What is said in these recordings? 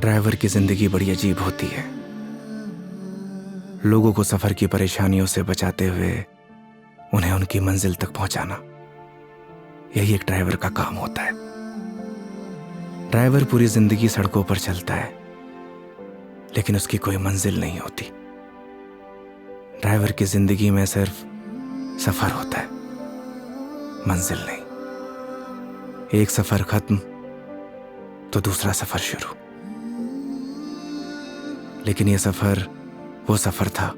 Driver की जिंदगी बड़ी अजीब होती है। लोगों को सफर की परेशानियों से बचाते हुए उन्हें उनकी मंजिल तक पहुंचाना, यही एक ड्राइवर का काम होता है। ड्राइवर पूरी जिंदगी सड़कों पर चलता है, लेकिन उसकी कोई मंजिल नहीं होती। ड्राइवर की जिंदगी में सिर्फ सफर होता है, मंजिल नहीं। एक सफर खत्म तो दूसरा सफर शुरू। लेकिन यह सफर वो सफर था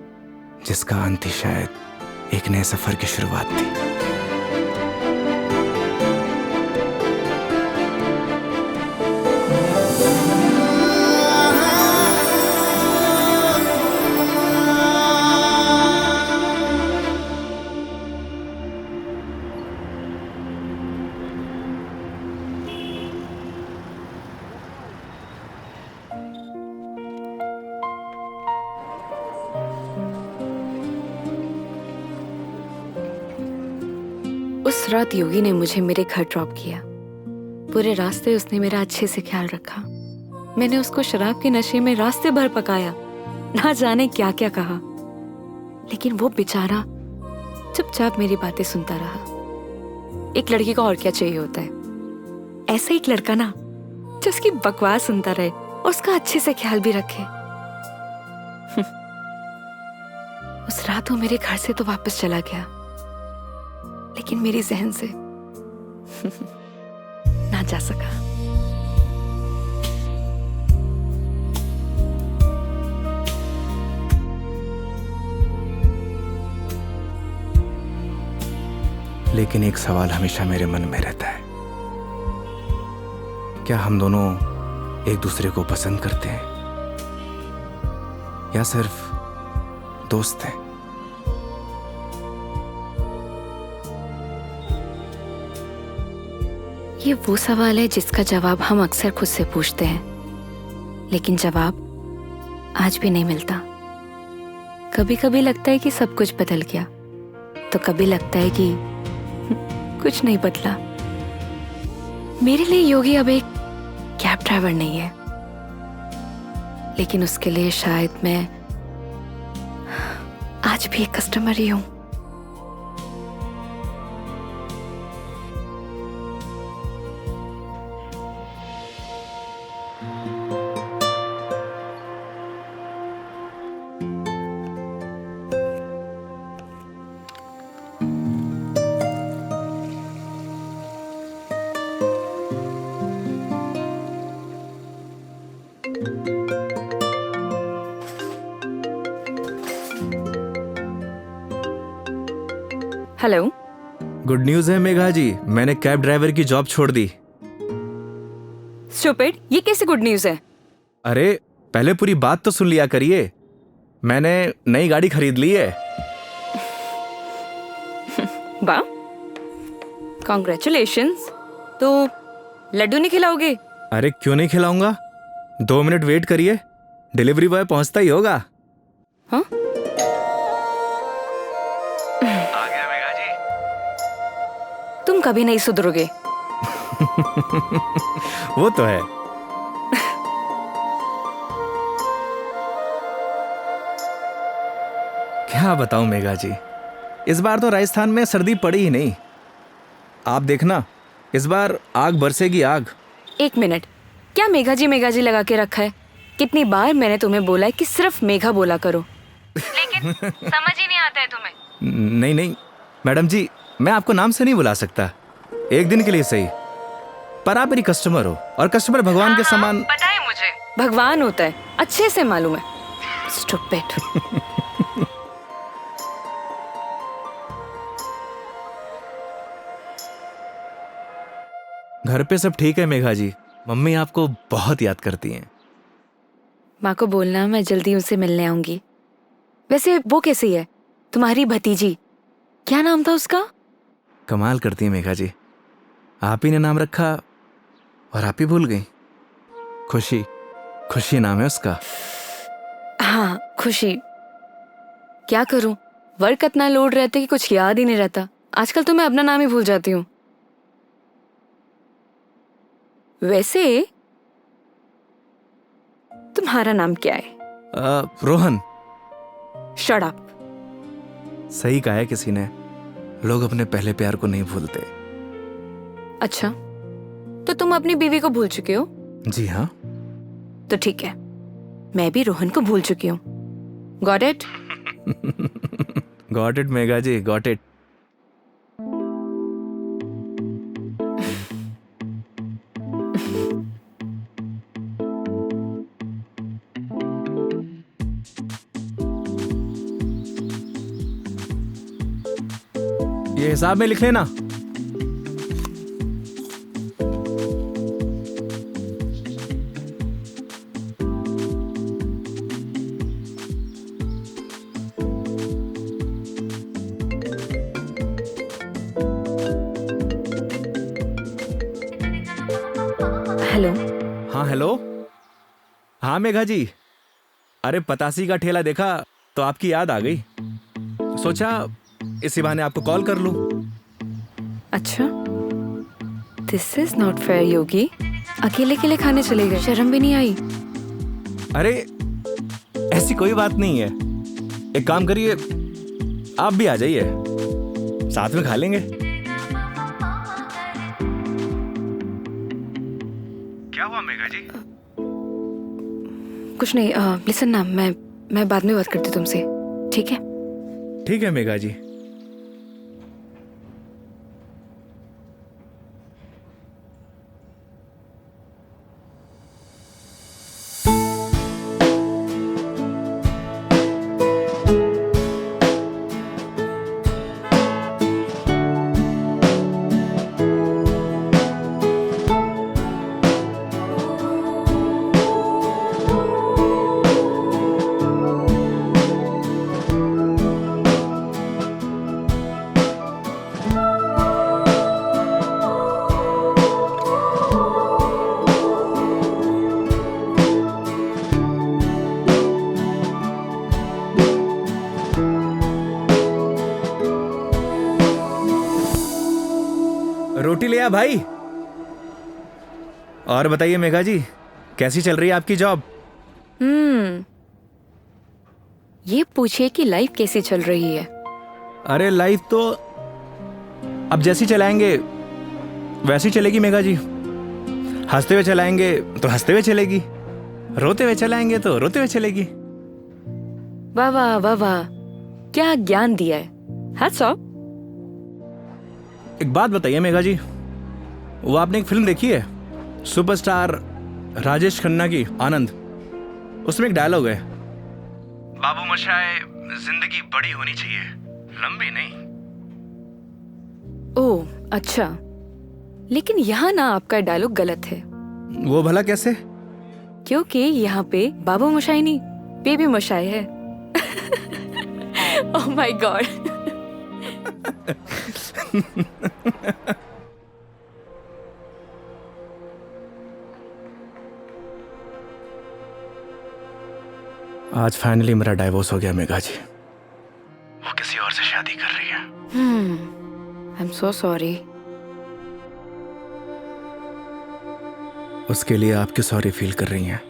जिसका अंत ही शायद एक नए सफर की शुरुआत थी। उस रात योगी ने मुझे मेरे घर ड्रॉप किया। पूरे रास्ते उसने मेरा अच्छे से ख्याल रखा। मैंने उसको शराब के नशे में रास्ते भर पकाया, ना जाने क्या क्या कहा, लेकिन वो बेचारा चुपचाप मेरी बातें सुनता रहा। एक लड़की को और क्या चाहिए होता है? ऐसा एक लड़का ना जो उसकी बकवास सुनता रहे और उसका अच्छे से ख्याल भी रखे। उस रात वो मेरे घर से तो वापस चला गया, लेकिन मेरी जहन से ना जा सका। लेकिन एक सवाल हमेशा मेरे मन में रहता है, क्या हम दोनों एक दूसरे को पसंद करते हैं या सिर्फ दोस्त हैं? ये वो सवाल है जिसका जवाब हम अक्सर खुद से पूछते हैं, लेकिन जवाब आज भी नहीं मिलता। कभी कभी लगता है कि सब कुछ बदल गया, तो कभी लगता है कि कुछ नहीं बदला। मेरे लिए योगी अब एक कैब ड्राइवर नहीं है, लेकिन उसके लिए शायद मैं आज भी एक कस्टमर ही हूं। हेलो। गुड न्यूज है मेघा जी, मैंने कैब ड्राइवर की जॉब छोड़ दी। स्टूपिड, ये कैसे गुड न्यूज है? अरे पहले पूरी बात तो सुन लिया करिए। मैंने नई गाड़ी खरीद ली है। वाह, कॉन्ग्रेचुलेशंस। तो लड्डू नहीं खिलाओगे? अरे क्यों नहीं खिलाऊंगा, 2 मिनट वेट करिए, डिलीवरी बॉय पहुंचता ही होगा। हाँ? आ गया मेघा जी। तुम कभी नहीं सुधरोगे। वो तो है। क्या बताऊं मेघा जी, इस बार तो राजस्थान में सर्दी पड़ी ही नहीं। आप देखना, इस बार आग बरसेगी आग। एक मिनट, क्या मेघा जी लगा के रखा है? कितनी बार मैंने तुम्हें बोला है कि सिर्फ मेघा बोला करो, लेकिन समझ ही नहीं आता है तुम्हें। नहीं नहीं मैडम जी, मैं आपको नाम से नहीं बुला सकता, एक दिन के लिए सही, पर आप मेरी कस्टमर हो और कस्टमर भगवान के समान। पता है मुझे, भगवान होता है, अच्छे से मालूम है। स्टूपिड। घर पे सब ठीक है मेघा जी, मम्मी आपको बहुत याद करती हैं। माँ को बोलना मैं जल्दी उनसे मिलने आऊंगी। वैसे वो कैसी है, तुम्हारी भतीजी? क्या नाम था उसका? कमाल करती है मेघा जी, आप ही ने नाम रखा और आप ही भूल गई। खुशी, खुशी नाम है उसका। हाँ, खुशी। क्या करूं, वर्क इतना लोड रहता है कि कुछ याद ही नहीं रहता। आजकल तो मैं अपना नाम ही भूल जाती हूँ। वैसे तुम्हारा नाम क्या है? रोहन। Shut up. सही कहा है किसी ने, लोग अपने पहले प्यार को नहीं भूलते। अच्छा, तो तुम अपनी बीवी को भूल चुके हो? जी हाँ। तो ठीक है, मैं भी रोहन को भूल चुकी हूँ। Got it? Got it Megha ji, got it. ये हिसाब में लिख लेना। हेलो। हाँ हेलो। हाँ मेघा जी, अरे पतासी का ठेला देखा तो आपकी याद आ गई, सोचा इसी बहाने आपको कॉल कर लूं। अच्छा, दिस इज नॉट फेयर योगी। अकेले अकेले खाने चले गए, शर्म भी नहीं आई? अरे ऐसी कोई बात नहीं है, एक काम करिए, आप भी आ जाइए, साथ में खा लेंगे। क्या हुआ मेघा जी? कुछ नहीं। लिसन ना, मैं बाद में बात करती हूँ तुमसे, ठीक है? ठीक है मेघा जी। रोटी ले आ भाई। और बताइए मेघा जी, कैसी चल रही है आपकी जॉब? ये पूछिए कि लाइफ कैसी चल रही है। अरे लाइफ तो अब जैसी चलाएंगे वैसी चलेगी मेघा जी। हंसते हुए चलाएंगे तो हंसते हुए चलेगी, रोते हुए चलाएंगे तो रोते हुए चलेगी। वाह वाह वाह वाह, क्या ज्ञान दिया है। Hats off. एक बात बताइए मेघा जी, वो आपने एक फिल्म देखी है सुपरस्टार राजेश खन्ना की, आनंद? उसमें एक डायलॉग है, बाबू मोशाय, जिंदगी बड़ी होनी चाहिए, लंबी नहीं। ओह अच्छा, लेकिन यहाँ ना आपका डायलॉग गलत है। वो भला कैसे? क्योंकि यहाँ पे बाबू मोशाई नहीं, बेबी मोशाई है। Oh my God. आज फाइनली मेरा डाइवोर्स हो गया मेघा जी। वो किसी और से शादी कर रही है। I am so sorry. उसके लिए आप क्यों सॉरी फील कर रही हैं?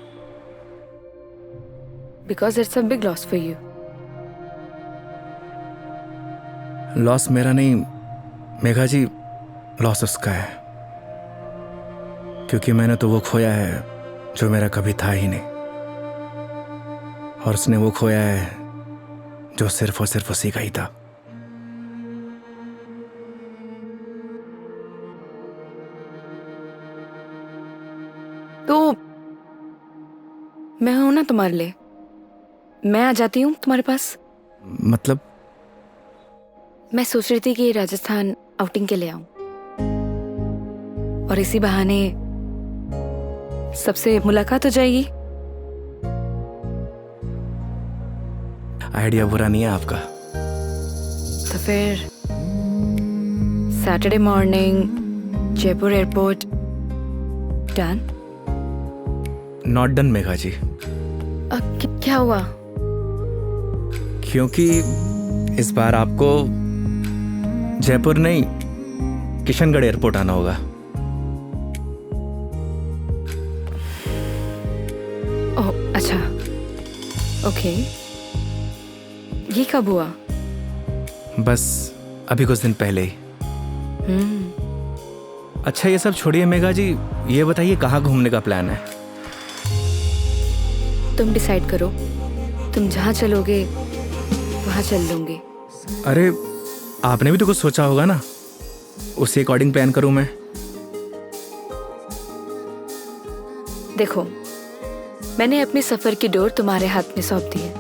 Because it's a big loss for you. Loss मेरा नहीं मेघा जी, लॉस उसका है, क्योंकि मैंने तो वो खोया है जो मेरा कभी था ही नहीं, और उसने वो खोया है जो सिर्फ और सिर्फ उसी का ही था। तो मैं हूं ना तुम्हारे लिए, मैं आ जाती हूँ तुम्हारे पास। मतलब? मैं सोच रही थी कि राजस्थान आउटिंग के लिए आऊं, और इसी बहाने सबसे मुलाकात हो जाएगी। आइडिया बुरा नहीं है आपका। तो फिर Saturday morning Jaipur airport. Done? Not done Megha ji. क्या हुआ? क्योंकि इस बार आपको जयपुर नहीं, किशनगढ़ एयरपोर्ट आना होगा। ओह ओके, ये कब हुआ? बस अभी कुछ दिन पहले ही। अच्छा ये सब छोड़िए मेघा जी, ये बताइए कहाँ घूमने का प्लान है? तुम डिसाइड करो, तुम जहाँ चलोगे वहाँ चल लूंगी। अरे आपने भी तो कुछ सोचा होगा ना, उसी अकॉर्डिंग प्लान करूँ मैं। देखो, मैंने अपने सफर की डोर तुम्हारे हाथ में सौंप दी है।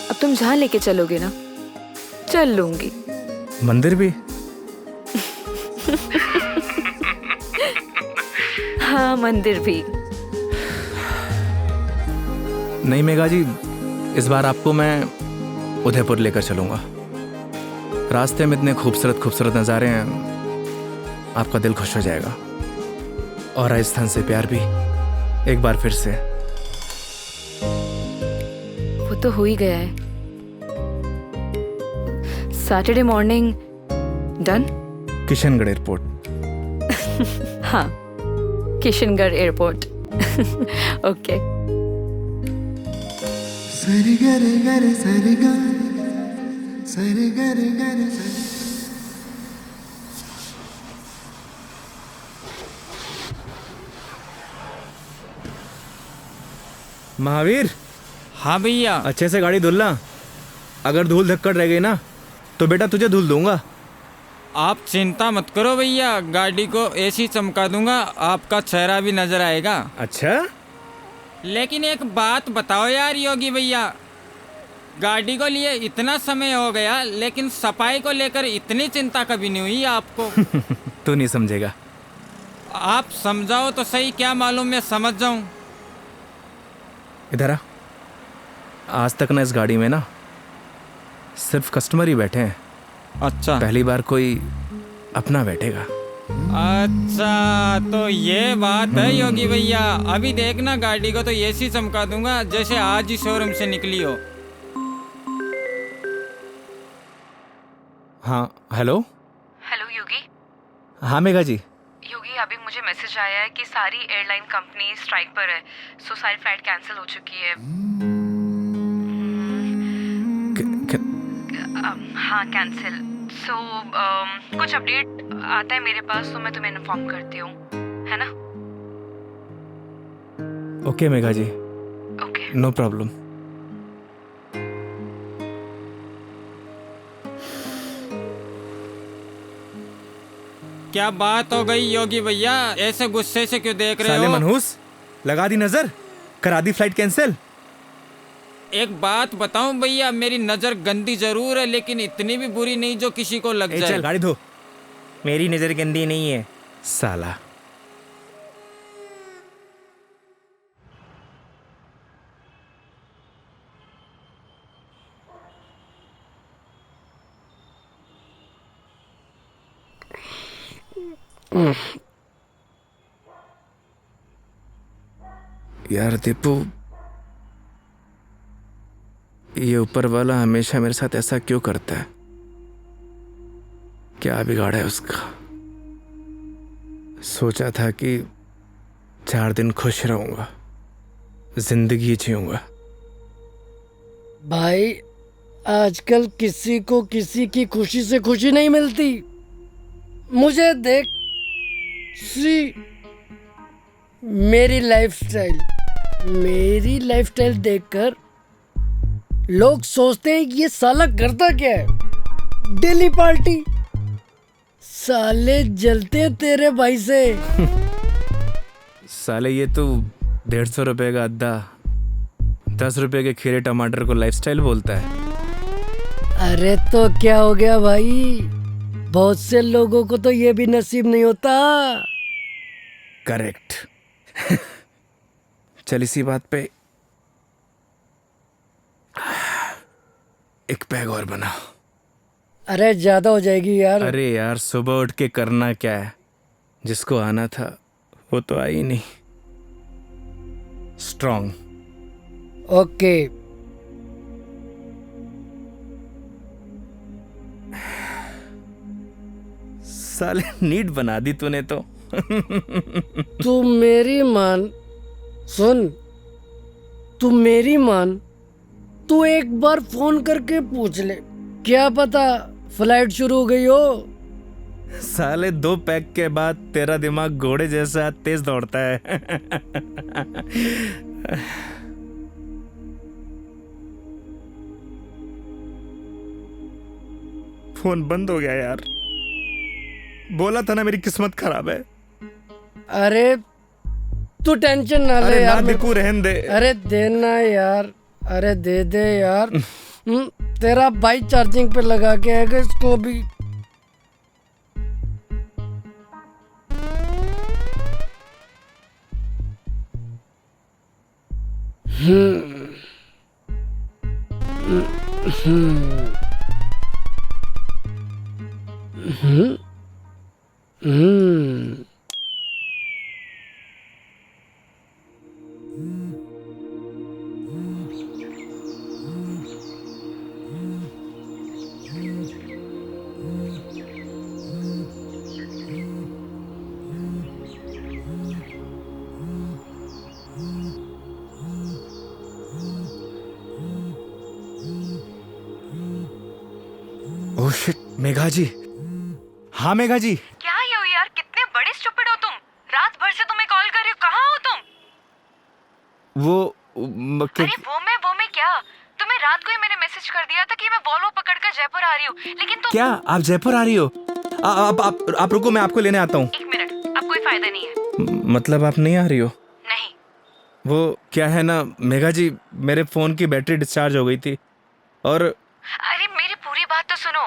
अब तुम जहाँ लेके चलोगे ना, चल लूंगी। मंदिर भी? हाँ, मंदिर भी। नहीं मेघा जी, इस बार आपको मैं उदयपुर लेकर चलूंगा। रास्ते में इतने खूबसूरत खूबसूरत नज़ारे हैं, आपका दिल खुश हो जाएगा। और राजस्थान से प्यार भी एक बार फिर से। वो तो हो ही गया है। Saturday morning done. Kishangarh airport. हाँ, किशनगढ़ एयरपोर्ट। ओके। सरी गरे गरे सरी गा, सरी गरे गरे सरी। महावीर, हाँ भैया। अच्छे से गाड़ी धुलना। अगर धूल धक्कड़ रह गई ना तो बेटा तुझे धुल दूंगा। आप चिंता मत करो भैया, गाड़ी को ऐसी चमका दूंगा आपका चेहरा भी नजर आएगा। अच्छा? लेकिन एक बात बताओ यार योगी भैया, गाड़ी को लिए इतना समय हो गया लेकिन सफाई को लेकर इतनी चिंता कभी नहीं हुई आपको। तू नहीं समझेगा। आप समझाओ तो सही, क्या मालूम मैं समझ जाऊं। इधर आ। आज तक ना इस गाड़ी में ना सिर्फ कस्टमर ही बैठे हैं। अच्छा, पहली बार कोई अपना बैठेगा। अच्छा तो ये बात है योगी भैया। अभी देखना गाड़ी को तो ऐसी चमका दूंगा जैसे आज ही शोरूम से निकली हो। हाँ हेलो। हेलो योगी। हाँ मेघा जी। योगी, अभी मुझे मैसेज आया है कि सारी एयरलाइन कंपनी स्ट्राइक पर है, सो सारी फ्लाइट कैंसिल हो चुकी है। हाँ, कैंसिल। सो कुछ अपडेट आता है मेरे पास तो मैं तुम्हें इन्फॉर्म करती हूँ, है ना? Okay Megha ji, okay. No problem. क्या बात हो गई योगी भैया, ऐसे गुस्से से क्यों देख रहे साले हो? मनहूस, लगा दी नजर, करा दी फ्लाइट कैंसिल। एक बात बताऊं भैया, मेरी नजर गंदी जरूर है लेकिन इतनी भी बुरी नहीं जो किसी को लग जाए। चल गाड़ी धो। मेरी नजर गंदी नहीं है साला। यार दीपू, ये ऊपर वाला हमेशा मेरे साथ ऐसा क्यों करता है? क्या बिगाड़ा है उसका? सोचा था कि 4 दिन खुश रहूंगा, जिंदगी जीऊंगा। भाई, आजकल किसी को किसी की खुशी से खुशी नहीं मिलती। मुझे देख, सी मेरी लाइफस्टाइल देखकर लोग सोचते हैं कि ये साला करता क्या है। Daily party. साले जलते हैं तेरे भाई से। साले ये तो 150 रुपए का अद्दा 10 रुपए के खीरे टमाटर को लाइफस्टाइल बोलता है। अरे तो क्या हो गया भाई, बहुत से लोगों को तो ये भी नसीब नहीं होता। करेक्ट। चल इसी बात पे एक पैग और बना। अरे ज्यादा हो जाएगी यार। अरे यार, सुबह उठ के करना क्या है? जिसको आना था वो तो आई नहीं। स्ट्रॉन्ग। ओके। साले नीट बना दी तूने तो। तू मेरी मान, सुन, तू मेरी मान, तू एक बार फोन करके पूछ ले, क्या पता फ्लाइट शुरू हो गई हो। साले 2 पैक के बाद तेरा दिमाग घोड़े जैसा तेज दौड़ता है। फोन बंद हो गया यार। बोला था ना मेरी किस्मत खराब है। अरे तू टेंशन ना ले अरे ना यार। दिकू रहन दे। अरे देना यार, अरे दे दे यार। तेरा भाई चार्जिंग पे लगा के आएगा इसको भी। ओह शिट, मेघा जी। हाँ मेघा जी। क्या ये हो यार, कितने बड़े स्टूपिड हो तुम। रात भर से तुम्हें कॉल कर रही हूँ, कहाँ हो तुम? अरे वो मैं क्या, तुम्हें रात को ही मैंने मैसेज कर दिया था कि मैं वॉल्वो पकड़कर जयपुर आ रही हूँ, लेकिन तुम। क्या आप जयपुर आ रही हो? आप रुको, मैं आपको लेने आता हूँ। 1 मिनट, अब कोई फायदा नहीं है। मतलब आप नहीं आ रही हो? नहीं। वो क्या है ना मेघा जी, मेरे फोन की बैटरी डिस्चार्ज हो गई थी और। अरे मेरी पूरी बात तो सुनो,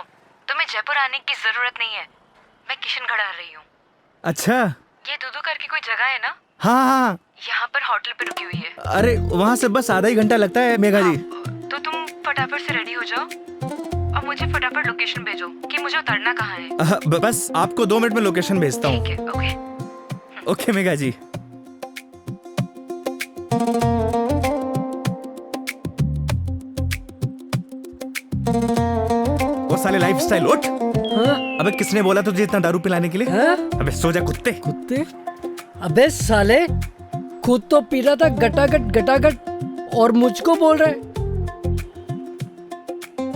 तुम्हें जयपुर आने की जरूरत नहीं है, मैं किशनगढ़ आ रही हूँ। अच्छा। ये दूधू करके कोई जगह है ना, हाँ हाँ। यहाँ पर होटल पे रुकी हुई है। अरे वहाँ से बस आधा ही घंटा लगता है मेघा जी। तो तुम फटाफट से रेडी हो जाओ और मुझे फटाफट लोकेशन भेजो कि मुझे उतरना कहाँ है। बस आपको 2 मिनट में लोकेशन भेजता हूँ। ठीक है, ओके। ओके मेघा जी। वो साले लाइफस्टाइल उठ। हाँ? अबे किसने बोला तुझे इतना दारू पिलाने के लिए? हाँ? अबे सो जा कुत्ते। कुत्ते? अबे साले, खुद तो पी रहा था गटागट गटागट और मुझको बोल रहा है।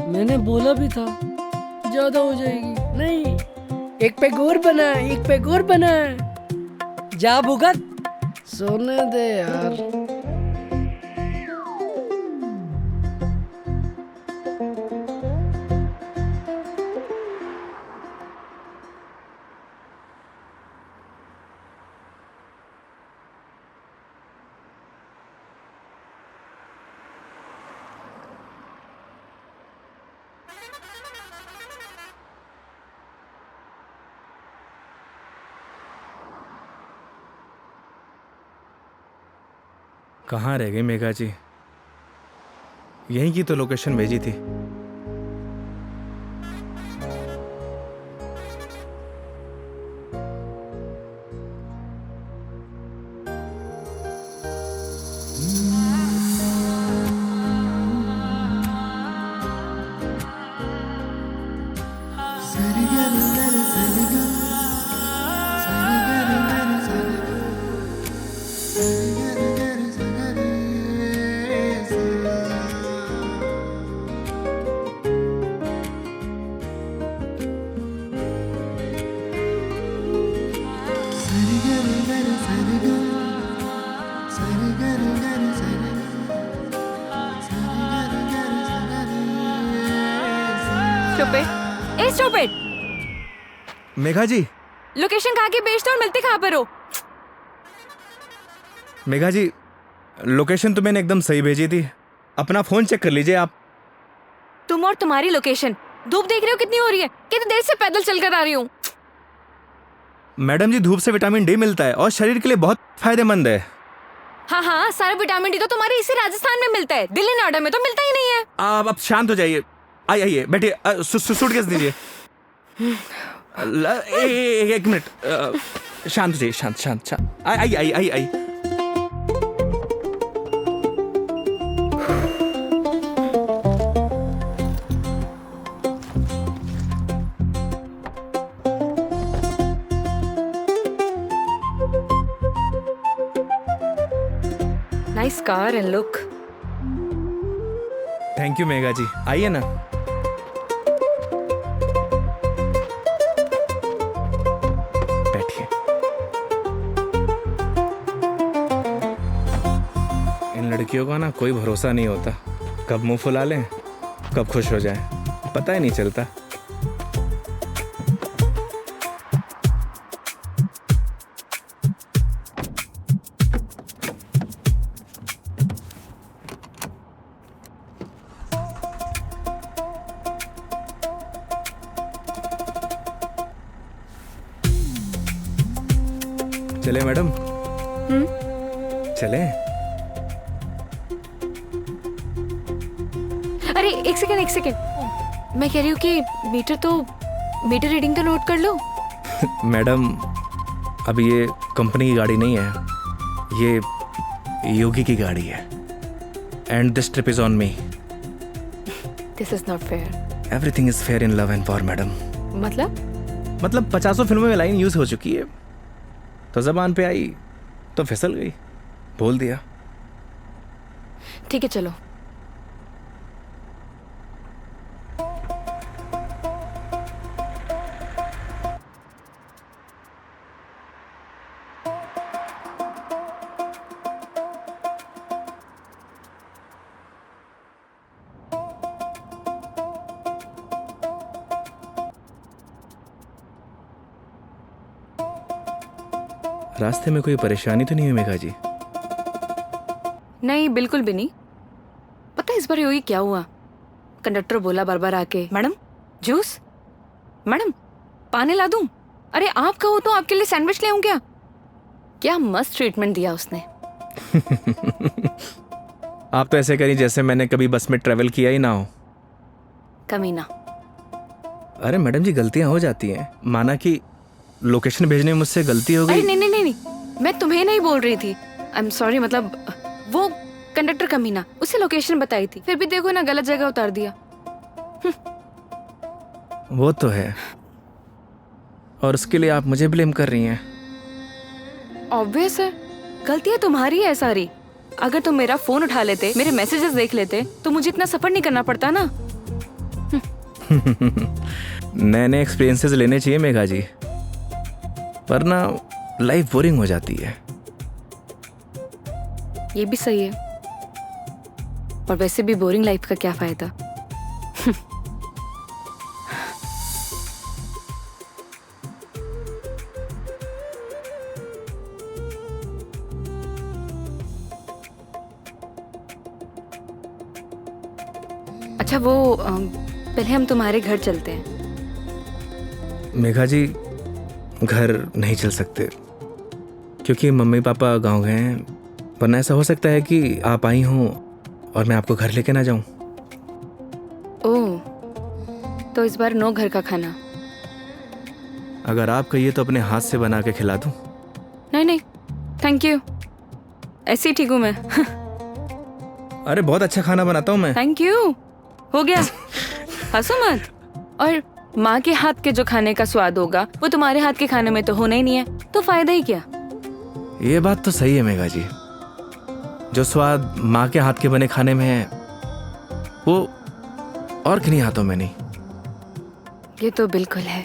मैंने बोला भी था ज्यादा हो जाएगी। नहीं, एक पैक और बना, एक पैक और बना। जा भुगत, सोने दे यार। कहाँ रह गई मेघा जी? यहीं की तो लोकेशन भेजी थी। स्टूपिड। मेघा जी। लोकेशन कहाँ की भेजते हो और मिलते कहाँ पर हो? मेघा जी, लोकेशन तो मैंने एकदम सही भेजी थी। अपना फोन चेक कर लीजिए आप। तुम और तुम्हारी लोकेशन। धूप देख रहे हो कितनी हो रही है? कितनी देर से पैदल चलकर आ रही हूँ। मैडम जी, धूप से विटामिन डी मिलता है और शरीर के लिए बहुत फायदेमंद है। हाँ हाँ, सारा विटामिन डी तो तुम्हारे इसी राजस्थान में मिलता है, दिल्ली नोएडा में तो मिलता ही नहीं है। आप शांत हो जाइए। आइए बैठिए। सूटकेस दीजिए। एक मिनट, शांत हो जाइए। शांत शांत शांत। आइए आइए आइए आइए। Nice car and look. Thank you Megha ji, आइए ना। बैठिए। इन लड़कियों का ना कोई भरोसा नहीं होता, कब मुंह फुला लें कब खुश हो जाए, पता ही नहीं चलता। चले मैडम? चले? अरे एक सेकेंड, मैं कह रही हूँ कि मीटर रीडिंग तो नोट कर लो। मैडम अब ये कंपनी की गाड़ी नहीं है, ये योगी की गाड़ी है। And this trip is on me. This is not fair. Everything is fair in love and war madam. मतलब 50 फिल्मों में लाइन यूज हो चुकी है, तो जबान पे आई तो फिसल गई, बोल दिया। ठीक है चलो। रास्ते में कोई परेशानी तो नहीं हुई मेघा जी? नहीं बिल्कुल भी नहीं। पता है इस बार योगी क्या हुआ? कंडक्टर बोला बार बार आके, मैडम जूस, मैडम पानी ला दूं? अरे आप कहो तो आपके लिए सैंडविच ले आऊं क्या? क्या मस्त ट्रीटमेंट दिया उसने। आप तो ऐसे करी जैसे मैंने कभी बस में ट्रेवल किया ही ना हो। कमीना। अरे मैडम जी गलतियां हो जाती हैं, माना कि लोकेशन भेजने में मुझसे गलती हो अरे गई। नहीं, मैं तुम्हें नहीं बोल रही थी। आई एम सॉरी, मतलब वो कंडक्टर कमीना, उसे लोकेशन बताई थी, फिर भी देखो ना गलत जगह उतार दिया। वो तो है, और उसके लिए आप मुझे ब्लेम कर रही हैं। ऑब्वियस है, गलतियां तुम्हारी है सारी। अगर तुम मेरा फोन उठा लेते, मेरे मैसेजेस देख लेते, तो मुझे इतना सफर नहीं करना पड़ता ना। नए नए एक्सपीरियंसेस लेने चाहिए मेघा जी, वरना लाइफ बोरिंग हो जाती है। ये भी सही है, और वैसे भी बोरिंग लाइफ का क्या फायदा। अच्छा वो पहले हम तुम्हारे घर चलते हैं। मेघा जी घर नहीं चल सकते, क्योंकि मम्मी पापा गांव गए हैं, वरना ऐसा हो सकता है कि आप आई हों और मैं आपको घर लेके ना जाऊं। ओह, तो इस बार नो घर का खाना। अगर आप कहिए तो अपने हाथ से बना के खिला दूं। नहीं थैंक यू, ऐसे ही ठीक हूँ मैं। अरे बहुत अच्छा खाना बनाता हूं मैं। थैंक यू, हो गया। हंसो मत। और माँ के हाथ के जो खाने का स्वाद होगा वो तुम्हारे हाथ के खाने में तो होना ही नहीं है, तो फायदा ही क्या। ये बात तो सही है मेघा जी, जो स्वाद माँ के हाथ के बने खाने में है वो और किन्हीं हाथों में नहीं। ये तो बिल्कुल है।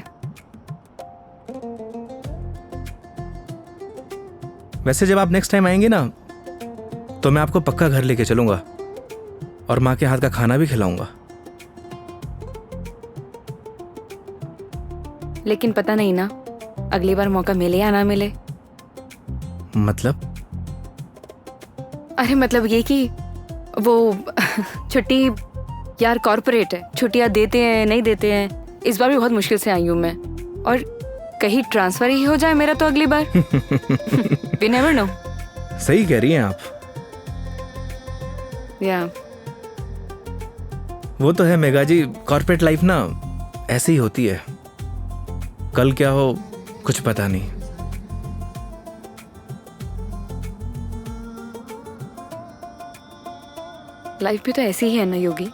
वैसे जब आप नेक्स्ट टाइम आएंगे ना, तो मैं आपको पक्का घर लेके चलूंगा और माँ के हाथ का खाना भी खिलाऊंगा। लेकिन पता नहीं ना, अगली बार मौका मिले या ना मिले। मतलब? अरे मतलब ये कि वो छुट्टी यार कॉर्पोरेट है, छुट्टियां देते हैं नहीं देते हैं। इस बार भी बहुत मुश्किल से आई हूँ मैं, और कहीं ट्रांसफर ही हो जाए मेरा तो अगली बार। We never know। सही कह रही हैं आप। या वो तो है मेघा जी, कॉर्पोरेट लाइफ ना ऐसे ही होती है, कल क्या हो कुछ पता नहीं। लाइफ भी तो ऐसी ही है ना योगी,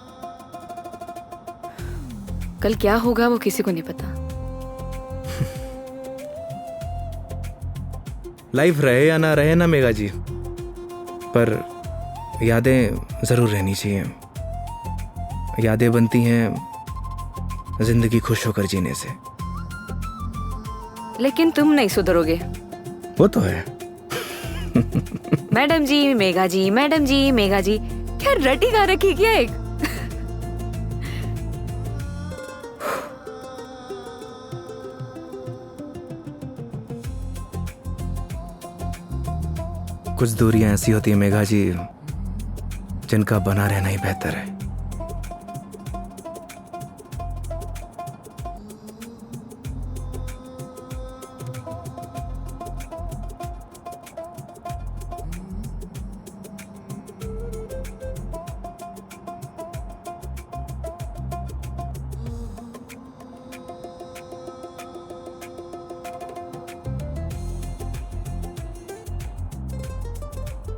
कल क्या होगा वो किसी को नहीं पता। लाइफ रहे या ना रहे ना मेघा जी, पर यादें जरूर रहनी चाहिए। यादें बनती हैं जिंदगी खुश होकर जीने से। लेकिन तुम नहीं सुधरोगे। वो तो है। मैडम जी मेघा जी, मैडम जी मेघा जी, क्या रटी गा रखी क्या एक? कुछ दूरियां ऐसी होती है मेघा जी जिनका बना रहना ही बेहतर है।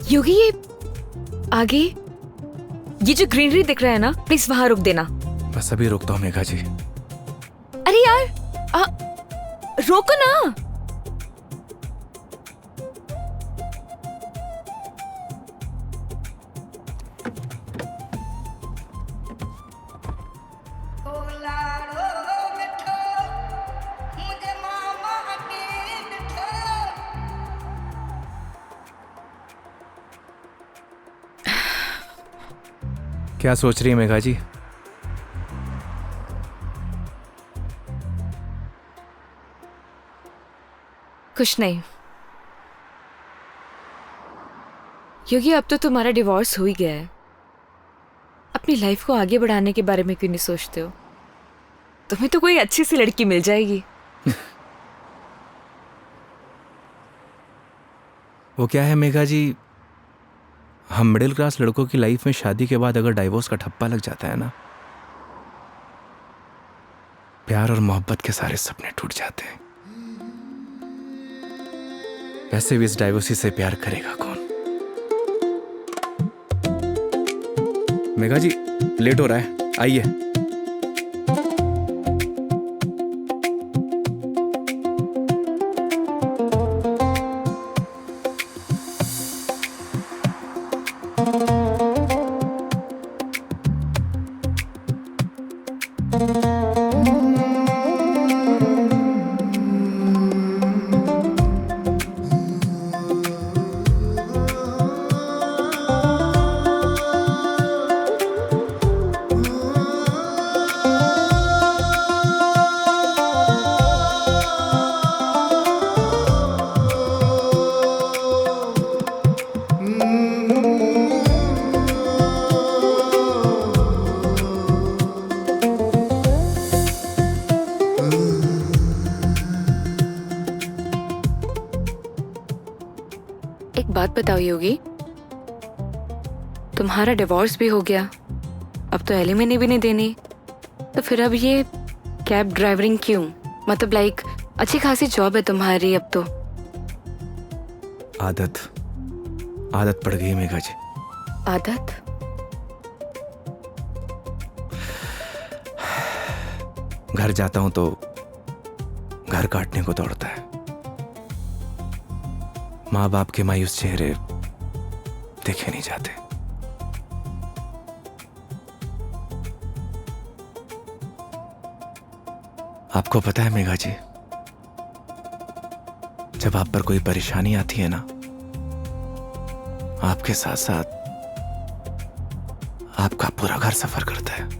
योगी ये आगे ये जो ग्रीनरी दिख रहा है ना, प्लीज वहां रुक देना। बस अभी रुकता हूँ मेघा जी। अरे यार रोको ना। क्या सोच रही है मेघा जी? कुछ नहीं योगी, अब तो तुम्हारा डिवोर्स हो ही गया है। अपनी लाइफ को आगे बढ़ाने के बारे में क्यों नहीं सोचते हो? तुम्हें तो कोई अच्छी सी लड़की मिल जाएगी। वो क्या है मेघा जी, हम मिडिल क्लास लड़कों की लाइफ में शादी के बाद अगर डाइवोर्स का ठप्पा लग जाता है ना, प्यार और मोहब्बत के सारे सपने टूट जाते हैं। वैसे भी इस डाइवोर्सी से प्यार करेगा कौन? मेघा जी लेट हो रहा है, आइए। एक बात बताओ योगी, तुम्हारा डिवोर्स भी हो गया, अब तो एलिमनी भी नहीं देनी, तो फिर अब ये कैब ड्राइवरिंग क्यों? मतलब लाइक अच्छी खासी जॉब है तुम्हारी अब तो। आदत पड़ गई मेघा जी। आदत? घर जाता हूं तो घर काटने को दौड़ता है। माँ बाप के मायूस चेहरे देखे नहीं जाते। आपको पता है मेघा जी, जब आप पर कोई परेशानी आती है ना, आपके साथ साथ आपका पूरा घर सफर करता है।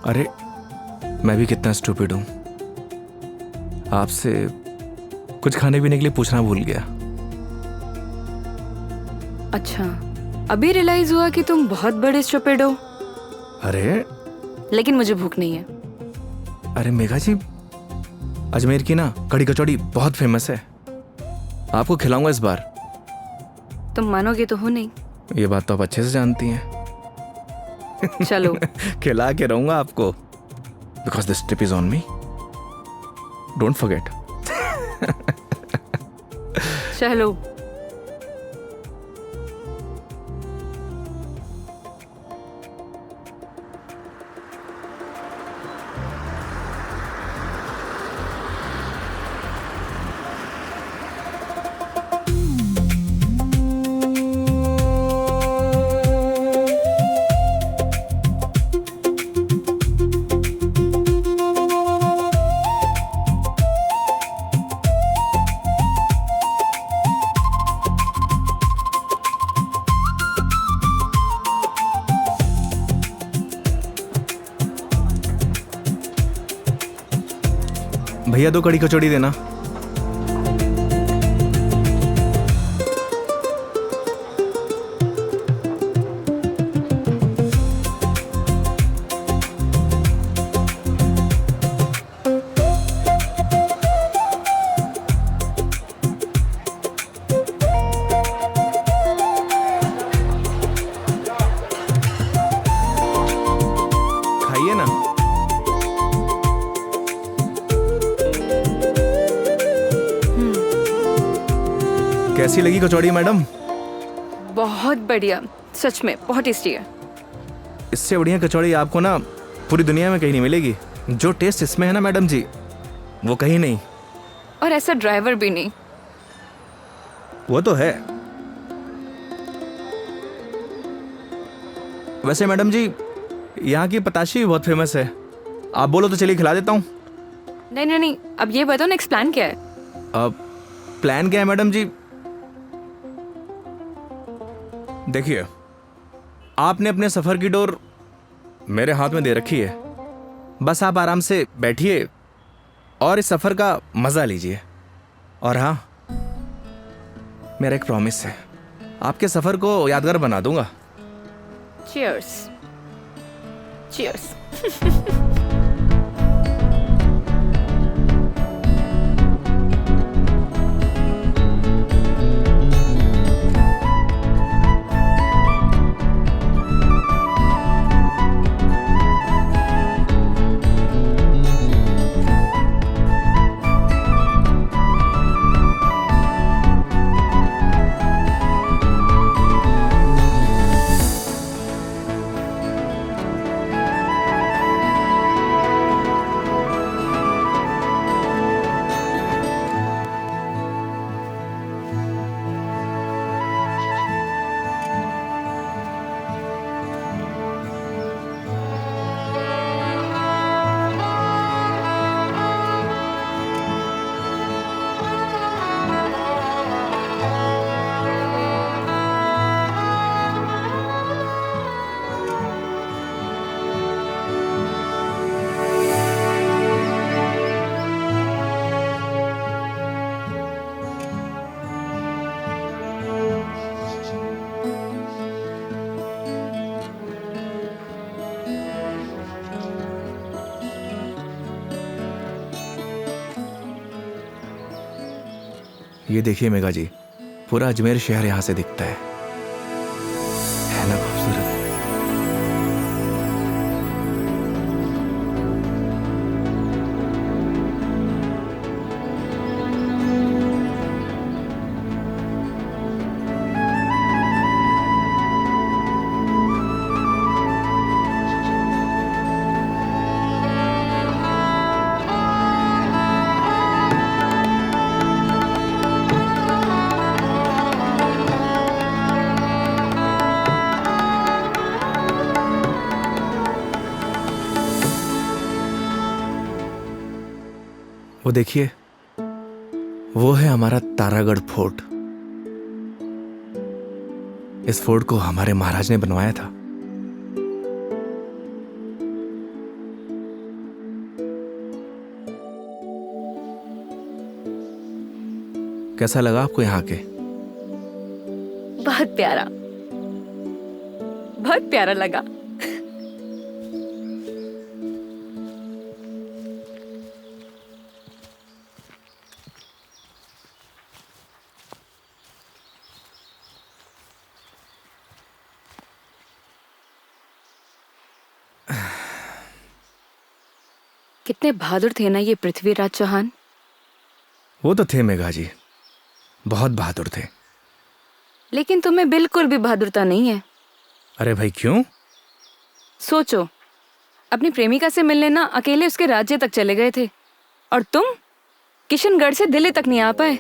अरे मैं भी कितना स्टूपिड हूं, आपसे कुछ खाने पीने के लिए पूछना भूल गया। अच्छा, अभी रियलाइज हुआ कि तुम बहुत बड़े स्टूपिड हो। अरे लेकिन मुझे भूख नहीं है। अरे मेघा जी, अजमेर की ना कड़ी कचौड़ी बहुत फेमस है, आपको खिलाऊंगा इस बार। तुम मानोगे तो हो नहीं। ये बात तो आप अच्छे से जानती हैं। चलो। खिला के रहूंगा आपको, because this trip is on me, don't forget. चलो। भैया 2 कड़ी कचौड़ी देना। खाइए ना। कैसी लगी कचौड़ी मैडम? बहुत बढ़िया, सच में बहुत टेस्टी है। इससे बढ़िया कचौड़ी आपको ना पूरी दुनिया में कहीं नहीं मिलेगी। जो टेस्ट इसमें है ना मैडम जी, वो कहीं नहीं। और ऐसा ड्राइवर भी नहीं। वो तो है। वैसे मैडम जी, यहाँ की पताशी भी बहुत फेमस है। आप बोलो तो चलिए खिला देता हूँ। नहीं नहीं नहीं, अब ये बताओ नेक्स्ट प्लान क्या है? अब प्लान क्या है मैडम जी? देखिए, आपने अपने सफर की डोर मेरे हाथ में दे रखी है। बस आप आराम से बैठिए और इस सफर का मजा लीजिए। और हाँ, मेरा एक प्रॉमिस है, आपके सफर को यादगार बना दूंगा। Cheers. Cheers. ये देखिए मेघा जी, पूरा अजमेर शहर यहाँ से दिखता है ना खूबसूरत? वो देखिए, वो है हमारा तारागढ़ फोर्ट। इस फोर्ट को हमारे महाराज ने बनवाया था। कैसा लगा आपको यहाँ के? बहुत प्यारा, बहुत प्यारा लगा। कितने बहादुर थे ना ये पृथ्वीराज चौहान। वो तो थे मेघा जी, बहुत बहादुर थे। लेकिन तुम्हें बिल्कुल भी बहादुरता नहीं है। अरे भाई क्यों? सोचो, अपनी प्रेमिका से मिलने ना अकेले उसके राज्य तक चले गए थे, और तुम किशनगढ़ से दिल्ली तक नहीं आ पाए।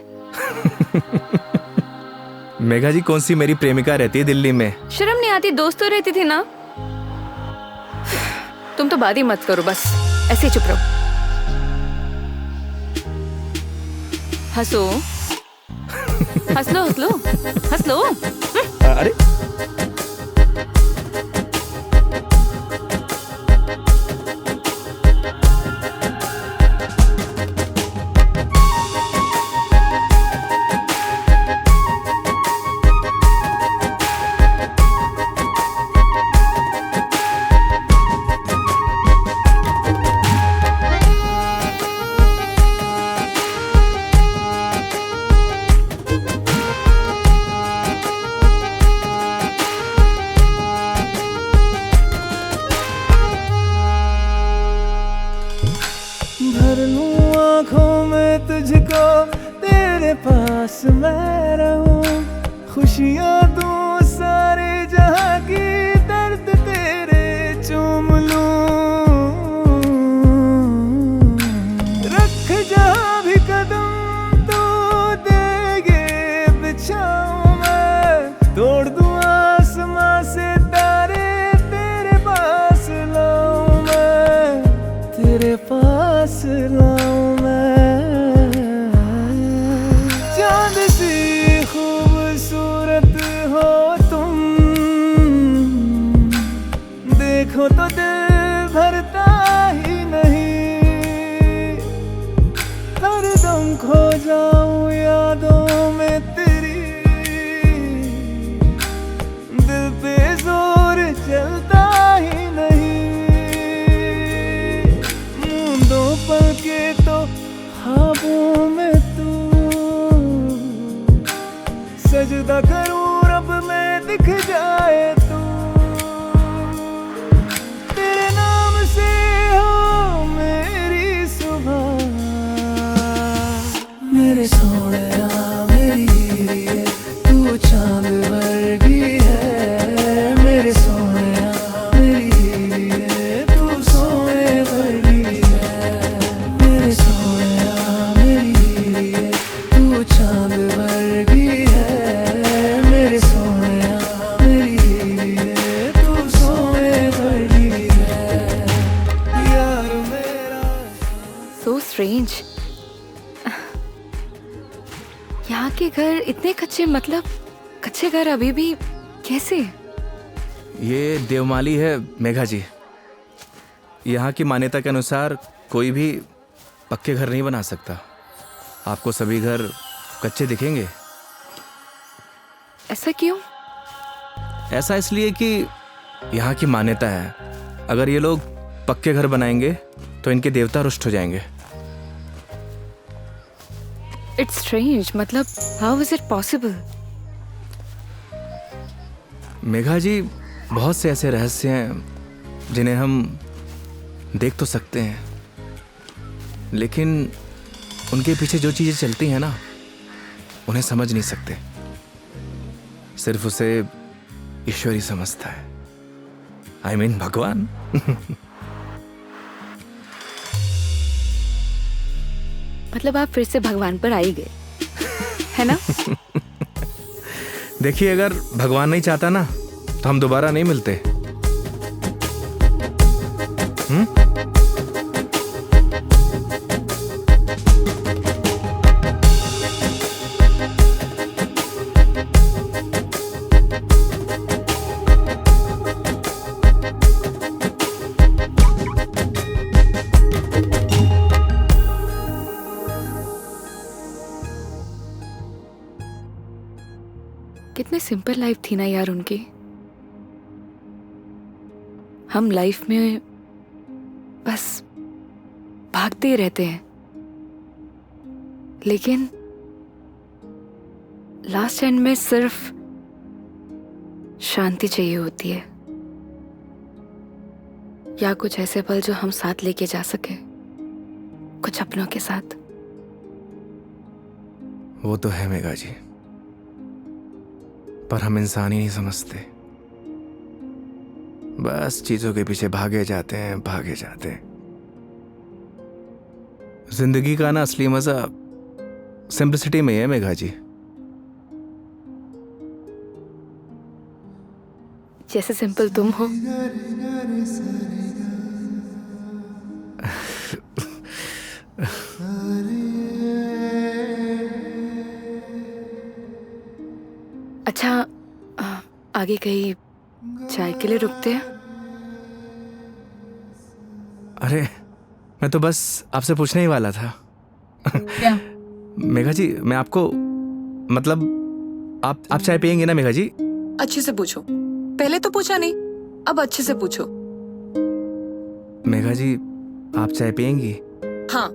मेघा जी, कौन सी मेरी प्रेमिका रहती है दिल्ली में? शर्म नहीं आती? दोस्त तो रहती थी ना। तुम तो बात ही मत करो, बस ऐसे ही चुप रहो। हंसो, हंस लो, हंस लो, हंस लो। अरे बस मैं रहूं, खुशियां दूं सारे जहां की, दर्द तेरे चूम लूं। रख जहां भी कदम तो देगे बिछाऊं मैं, तोड़ दूं आसमां से तारे, तेरे पास लाऊं मैं, तेरे पास लाऊं मैं। चांद सी खूबसूरत हो तुम, देखो तो दिल भरता ही नहीं, हरदम खो जाऊं यादों में तेरी, दिल पे जोर चलता ही नहीं। मूंदों पल के तो ख्वाबों में तू, सजदा करूं रब में दिख जाए तू, तेरे नाम से हो मेरी सुबह। मेरे सोनिया मेरी हीरे, तू चांद वर्गी है, मेरे सोनिया मेरी हीरे, तू सोने वर्गी है, मेरे सोनिया मेरी हीरे, तू चांद वर्गी है, मेरे सोनिया मेरी हीरे, तू सोने वर्गी है, यार मेरा। So strange. यहाँ के घर इतने कच्चे, मतलब कच्चे घर अभी भी कैसे? ये देवमाली है मेघा जी। यहाँ की मान्यता के अनुसार कोई भी पक्के घर नहीं बना सकता। आपको सभी घर कच्चे दिखेंगे। ऐसा क्यों? ऐसा इसलिए कि यहाँ की मान्यता है, अगर ये लोग पक्के घर बनाएंगे तो इनके देवता रुष्ट हो जाएंगे। इट्स स्ट्रेंज, मतलब how is it possible? Megha ji, बहुत से ऐसे रहस्य हैं जिन्हें हम देख तो सकते हैं, लेकिन उनके पीछे जो चीज़ें चलती हैं ना, उन्हें समझ नहीं सकते। सिर्फ उसे ईश्वर ही समझता है। I mean, भगवान। मतलब आप फिर से भगवान पर आ ही गए, है ना? देखिए, अगर भगवान नहीं चाहता ना तो हम दोबारा नहीं मिलते। कितने सिंपल लाइफ थी ना यार उनकी। हम लाइफ में बस भागते ही रहते हैं, लेकिन लास्ट एंड में सिर्फ शांति चाहिए होती है, या कुछ ऐसे पल जो हम साथ लेके जा सके, कुछ अपनों के साथ। वो तो है मेघा जी, पर हम इंसान ही नहीं समझते। बस चीजों के पीछे भागे जाते हैं, भागे जाते हैं। जिंदगी का ना असली मजा सिंपलिसिटी में है मेघा जी। जैसे सिंपल तुम हो। अच्छा, आगे कहीं चाय के लिए रुकते हैं? अरे, मैं तो बस आपसे पूछने ही वाला था। क्या? मेघा जी, मैं आपको मतलब आप चाय पियेंगे ना मेघा जी? अच्छे से पूछो, पहले तो पूछा नहीं, अब अच्छे से पूछो। मेघा जी, आप चाय पियेंगी? हाँ।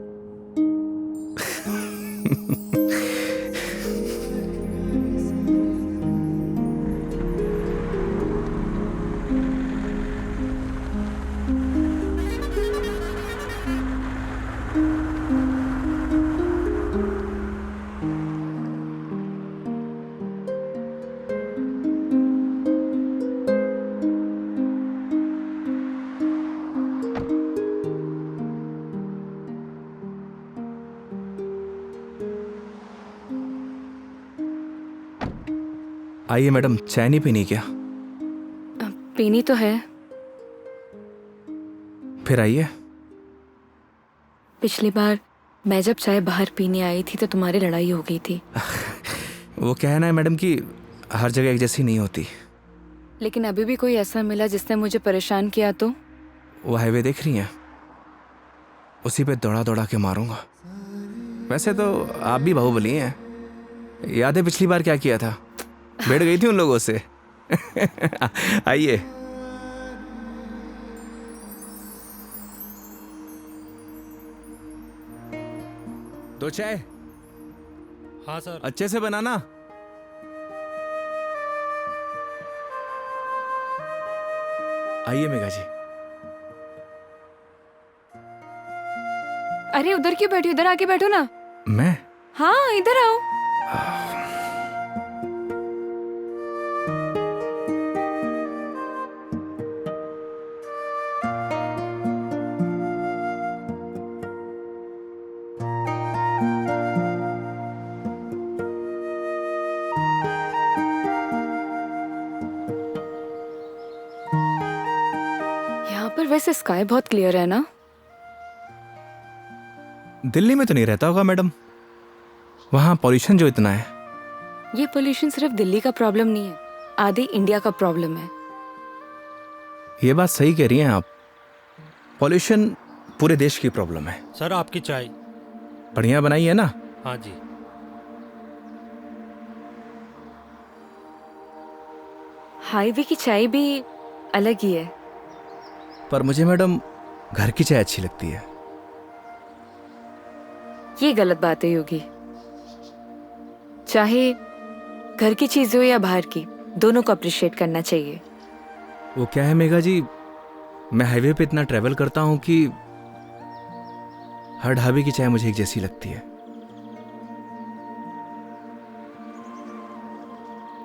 आइए मैडम, चाय नहीं पीनी क्या? पीनी तो है। फिर आइए। पिछली बार मैं जब चाय बाहर पीने आई थी तो तुम्हारी लड़ाई हो गई थी। वो कहना है मैडम कि हर जगह एक जैसी नहीं होती। लेकिन अभी भी कोई ऐसा मिला जिसने मुझे परेशान किया तो? वो हाईवे देख रही हैं, उसी पे दौड़ा दौड़ा के मारूंगा। वैसे तो आप भी बाहुबली हैं। याद है पिछली बार क्या किया था? बैठ गई थी उन लोगों से। आइए। दो चाय। हाँ सर। अच्छे से बनाना। आइए मेघा जी। अरे उधर क्यों बैठी, उधर आके बैठो ना। मैं? हाँ इधर आओ। यहाँ पर वैसे स्काई बहुत क्लियर है ना? दिल्ली में तो नहीं रहता होगा मैडम, वहां पॉल्यूशन जो इतना है। ये पोल्यूशन सिर्फ दिल्ली का प्रॉब्लम नहीं है, आधे इंडिया का प्रॉब्लम है। ये बात सही कह रही हैं आप, पॉल्यूशन पूरे देश की प्रॉब्लम है। सर आपकी चाय। बढ़िया बनाई है ना? हाँ जी। हाईवे की चाय भी अलग ही है। पर मुझे मैडम घर की चाय अच्छी लगती है। ये गलत बात है योगी। चाहे घर की चीज हो या बाहर की, दोनों को अप्रिशिएट करना चाहिए। वो क्या है मेघा जी, मैं हाईवे पे इतना ट्रैवल करता हूं कि हर ढाबे की चाय मुझे एक जैसी लगती है।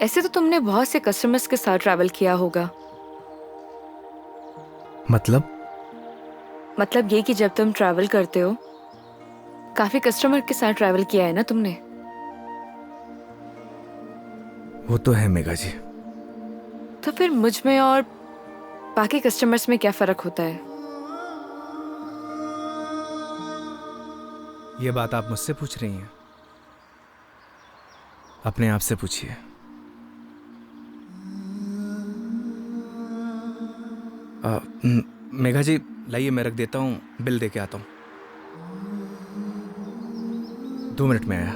ऐसे तो तुमने बहुत से कस्टमर्स के साथ ट्रैवल किया होगा। मतलब ये कि जब तुम ट्रैवल करते हो, काफी कस्टमर के साथ ट्रैवल किया है ना तुमने? वो तो है मेघा जी। तो फिर मुझ में और बाकी कस्टमर्स में क्या फर्क होता है? ये बात आप मुझसे पूछ रही हैं? अपने आप से पूछिए। मेघा जी लाइए, मैं रख देता हूँ, बिल दे के आता हूँ। 2 मिनट में आया।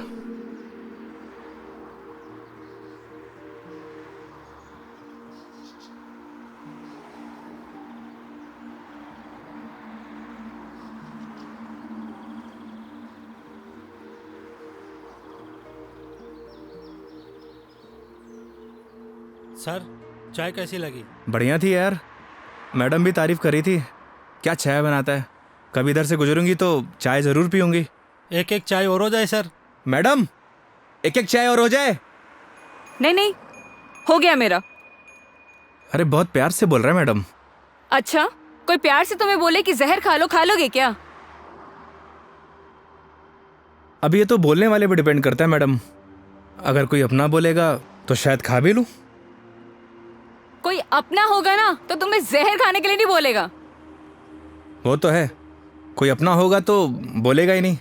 सर चाय कैसी लगी? बढ़िया थी यार, मैडम भी तारीफ कर रही थी। क्या चाय बनाता है, कभी इधर से गुजरूंगी तो चाय जरूर पीऊंगी। एक एक चाय और हो जाए सर। मैडम एक एक चाय और हो जाए। नहीं नहीं, हो गया मेरा। अरे बहुत प्यार से बोल रहा है मैडम। अच्छा, कोई प्यार से तुम्हें बोले कि जहर खा लो, खा लोगे क्या? अब ये तो बोलने वाले पे डिपेंड करता है मैडम। अगर कोई अपना बोलेगा तो शायद खा भी लूं। कोई अपना होगा ना तो तुम्हें जहर खाने के लिए नहीं बोलेगा। वो तो है, कोई अपना होगा तो बोलेगा ही नहीं।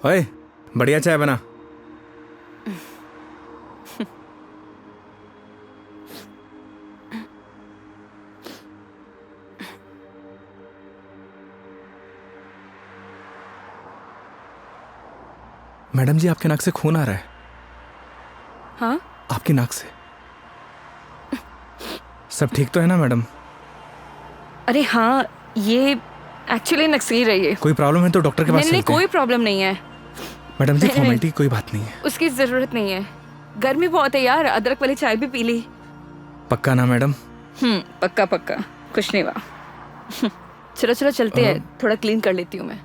ओए बढ़िया चाय बना। मैडम जी आपके नाक से खून आ रहा है। हाँ? आपकी नाक से। सब ठीक तो है ना मैडम? अरे हाँ, ये एक्चुअली नक्सीर रही है। कोई प्रॉब्लम है तो डॉक्टर के पास नहीं नहीं, चलते हैं। कोई प्रॉब्लम नहीं है। मैडम जी नहीं, फॉर्मेलिटी की कोई बात नहीं है। उसकी जरूरत नहीं है। गर्मी बहुत है यार, अदरक वाली चाय भी पी ली। पक्का ना मैडम? पक्का पक्का, कुछ नहीं हुआ। चलो चलो चलते हैं, थोड़ा क्लीन कर लेती हूँ मैं।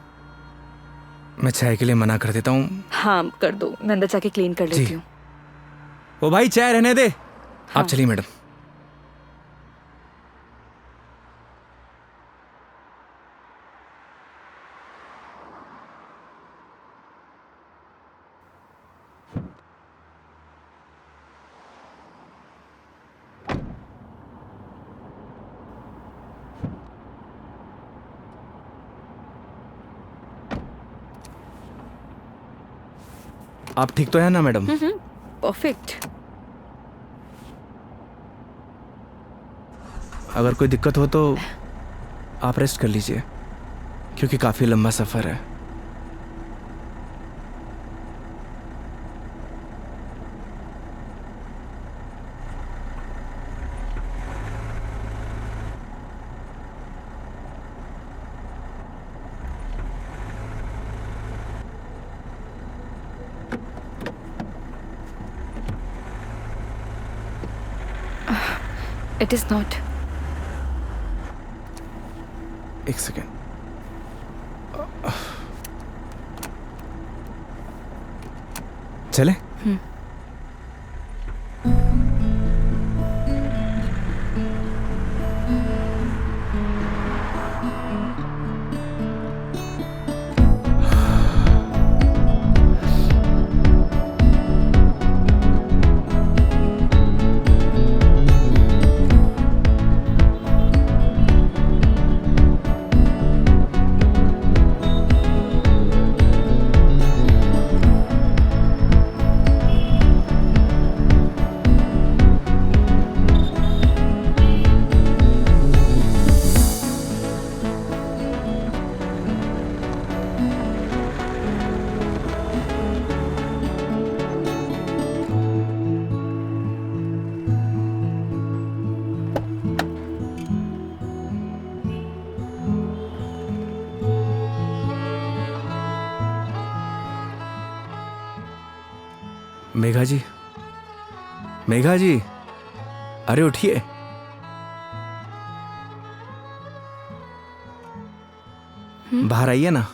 मैं चाय के लिए मना कर देता हूँ। हाँ कर दो, मैं अंदर जाके क्लीन कर लेती हूँ। ओ भाई चाय रहने दे। आप चलिए मैडम। आप ठीक तो है ना मैडम? परफेक्ट। अगर कोई दिक्कत हो तो आप रेस्ट कर लीजिए, क्योंकि काफ़ी लंबा सफ़र है। It is not. एक सेकेंड। चले? मेघा जी, मेघा जी, अरे उठिए। बाहर आइए ना,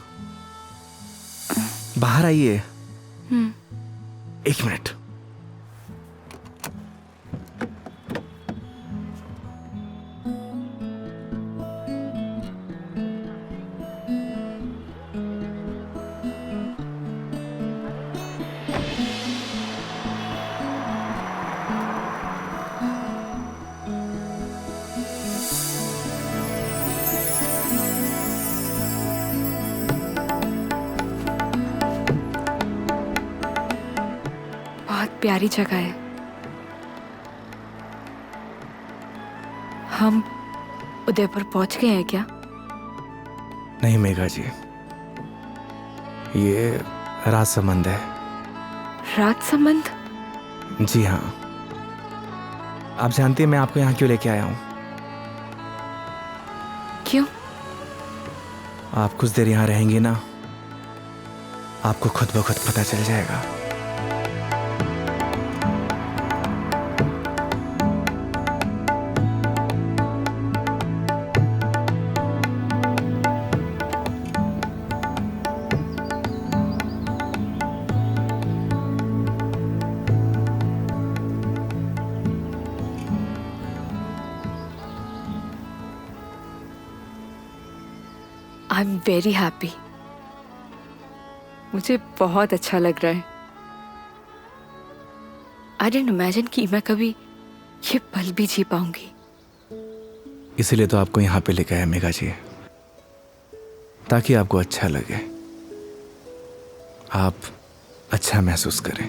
बाहर आइए। एक मिनट। प्यारी जगह है। हम उदयपुर पहुंच गए हैं क्या? नहीं मेघा जी, ये राज संबंध है। राज संबंध? जी हाँ। आप जानती हैं मैं आपको यहाँ क्यों लेके आया हूँ? क्यों? आप कुछ देर यहाँ रहेंगी ना, आपको खुद ब खुद पता चल जाएगा। I am very happy. मुझे बहुत अच्छा लग रहा है। आई डिडंट इमेजिन कि मैं कभी ये पल भी जी पाऊंगी। इसीलिए तो आपको यहाँ पे लेके आया मेघा जी, ताकि आपको अच्छा लगे, आप अच्छा महसूस करें।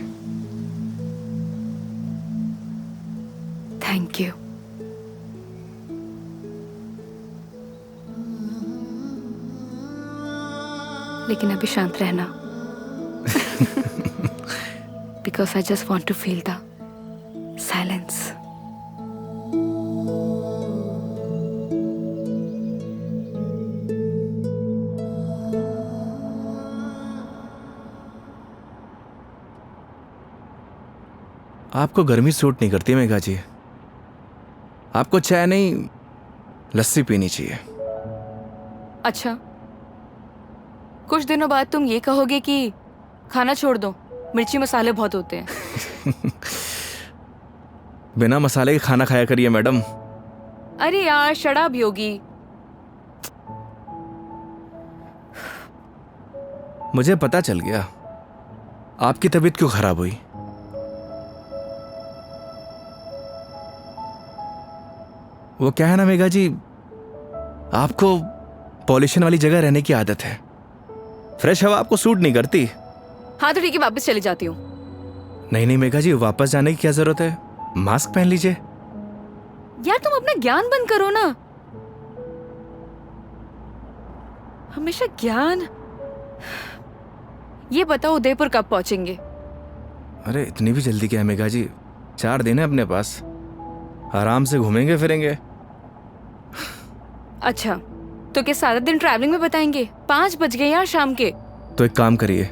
Thank you. लेकिन अभी शांत रहना, because I just want to feel the silence. आपको गर्मी सूट नहीं करती मेघा जी, आपको चाय नहीं लस्सी पीनी चाहिए। अच्छा, कुछ दिनों बाद तुम ये कहोगे कि खाना छोड़ दो, मिर्ची मसाले बहुत होते हैं। बिना मसाले के खाना खाया करिए मैडम। अरे यार शराब योगी। मुझे पता चल गया आपकी तबीयत क्यों खराब हुई। वो क्या है ना मेघा जी, आपको पॉल्यूशन वाली जगह रहने की आदत है, फ्रेश हवा आपको सूट नहीं करती, हाँ तो ठीक है, वापस चली जाती हूँ। नहीं नहीं मेघा जी, वापस जाने की क्या जरूरत है? मास्क पहन लीजिए। यार तुम अपना ज्ञान बंद करो ना, हमेशा ज्ञान। ये बताओ उदयपुर कब पहुंचेंगे? अरे इतनी भी जल्दी क्या है मेघा जी? 4 दिन है अपने पास, आराम से घूमेंगे फिरेंगे। अच्छा तो क्या सारा दिन ट्रैवलिंग में बताएंगे? 5 बज गए यार शाम के। तो एक काम करिए,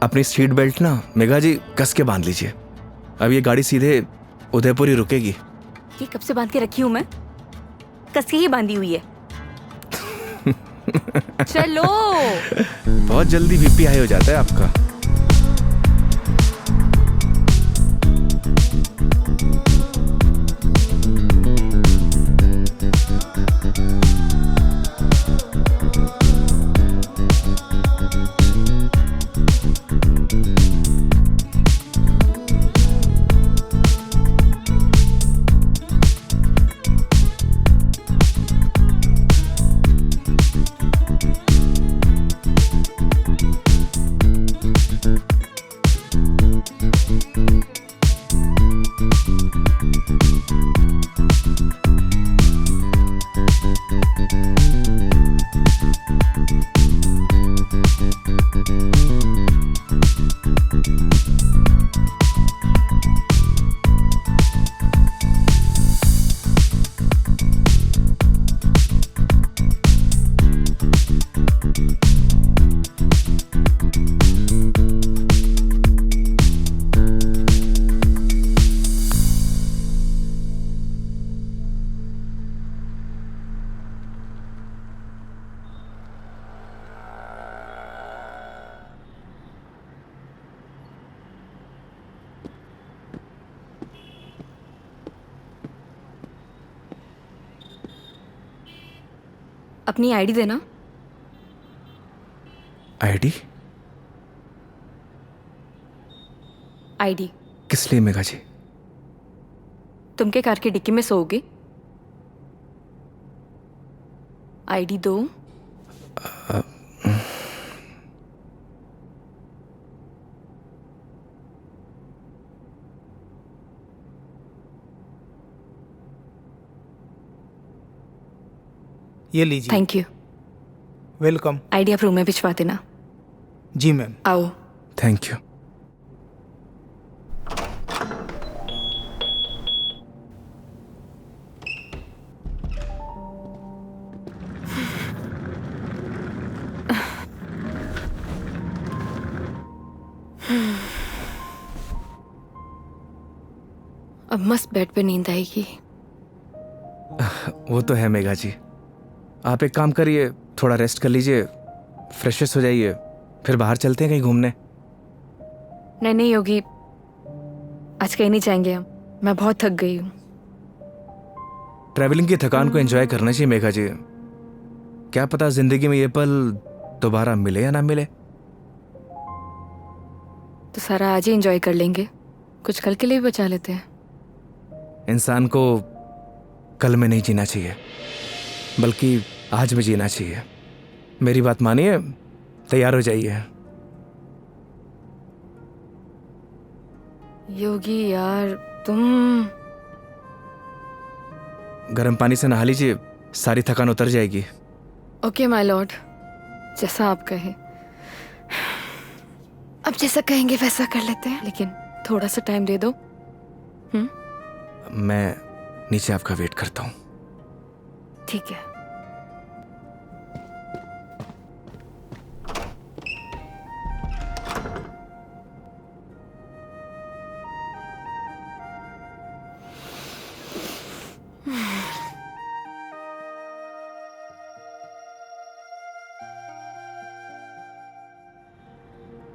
अपनी सीट बेल्ट ना मेघा जी कस के बांध लीजिए। अब ये गाड़ी सीधे उदयपुर ही रुकेगी। ये कब से बांध के रखी हूँ मैं? कस के ही बांधी हुई है। चलो। बहुत जल्दी बीपी हाई हो जाता है आपका। अपनी आईडी देना। आईडी? आईडी किस लिए मेघा जी? तुम के कार की डिक्की में सोओगे? आईडी दो। ये लीजिए। Thank you. वेलकम। आईडी आप रूम में भिजवा देना। जी मैम। आओ। Thank you. अब मस्त बेड पे नींद आएगी। वो तो है मेघा जी, आप एक काम करिए, थोड़ा रेस्ट कर लीजिए, फ्रेश हो जाइए, फिर बाहर चलते हैं कहीं घूमने। नहीं नहीं योगी, आज कहीं नहीं जाएंगे हम, मैं बहुत थक गई हूँ। ट्रैवलिंग की थकान को एंजॉय करना चाहिए मेघा जी। क्या पता जिंदगी में ये पल दोबारा मिले या ना मिले। तो सारा आज ही एंजॉय कर लेंगे, कुछ कल के लिए भी बचा लेते हैं। इंसान को कल में नहीं जीना चाहिए, बल्कि आज में जीना चाहिए। मेरी बात मानिए, तैयार हो जाइए। योगी यार तुम। गर्म पानी से नहा लीजिए, सारी थकान उतर जाएगी। ओके माय लॉर्ड, जैसा आप कहें। अब जैसा कहेंगे वैसा कर लेते हैं, लेकिन थोड़ा सा टाइम दे दो। मैं नीचे आपका वेट करता हूँ। ठीक है।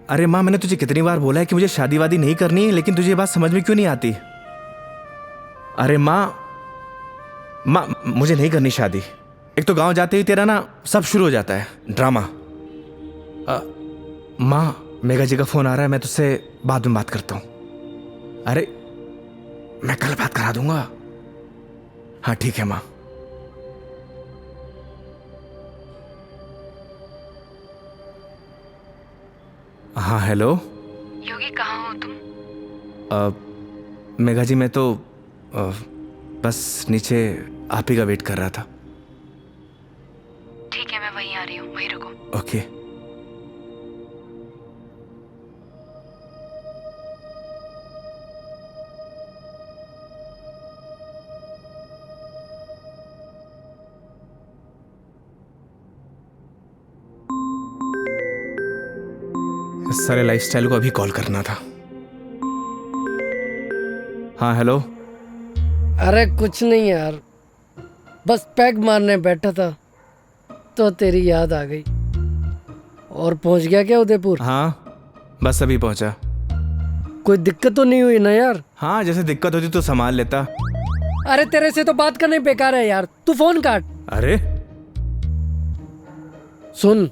अरे माँ, मैंने तुझे कितनी बार बोला है कि मुझे शादी वादी नहीं करनी है, लेकिन तुझे ये बात समझ में क्यों नहीं आती? अरे माँ, मुझे नहीं करनी शादी। एक तो गांव जाते ही तेरा ना सब शुरू हो जाता है ड्रामा। माँ, मेघा जी का फोन आ रहा है, मैं तुझसे बाद में बात करता हूँ। अरे मैं कल बात करा दूंगा। हाँ ठीक है माँ। हाँ हेलो। योगी कहाँ हो तुम? मेघा जी मैं तो बस नीचे आप ही का वेट कर रहा था। ठीक है, मैं वहीं आ रही हूँ, वहीं रुको। ओके। इस सारे लाइफस्टाइल को अभी कॉल करना था। हाँ हेलो। अरे कुछ नहीं यार, बस पैग मारने बैठा था तो तेरी याद आ गई। और पहुंच गया क्या उदयपुर? हाँ बस अभी पहुंचा। कोई दिक्कत तो नहीं हुई ना यार? हाँ जैसे दिक्कत होती तो संभाल लेता। अरे तेरे से तो बात करने बेकार है यार, तू फोन काट। अरे सुन,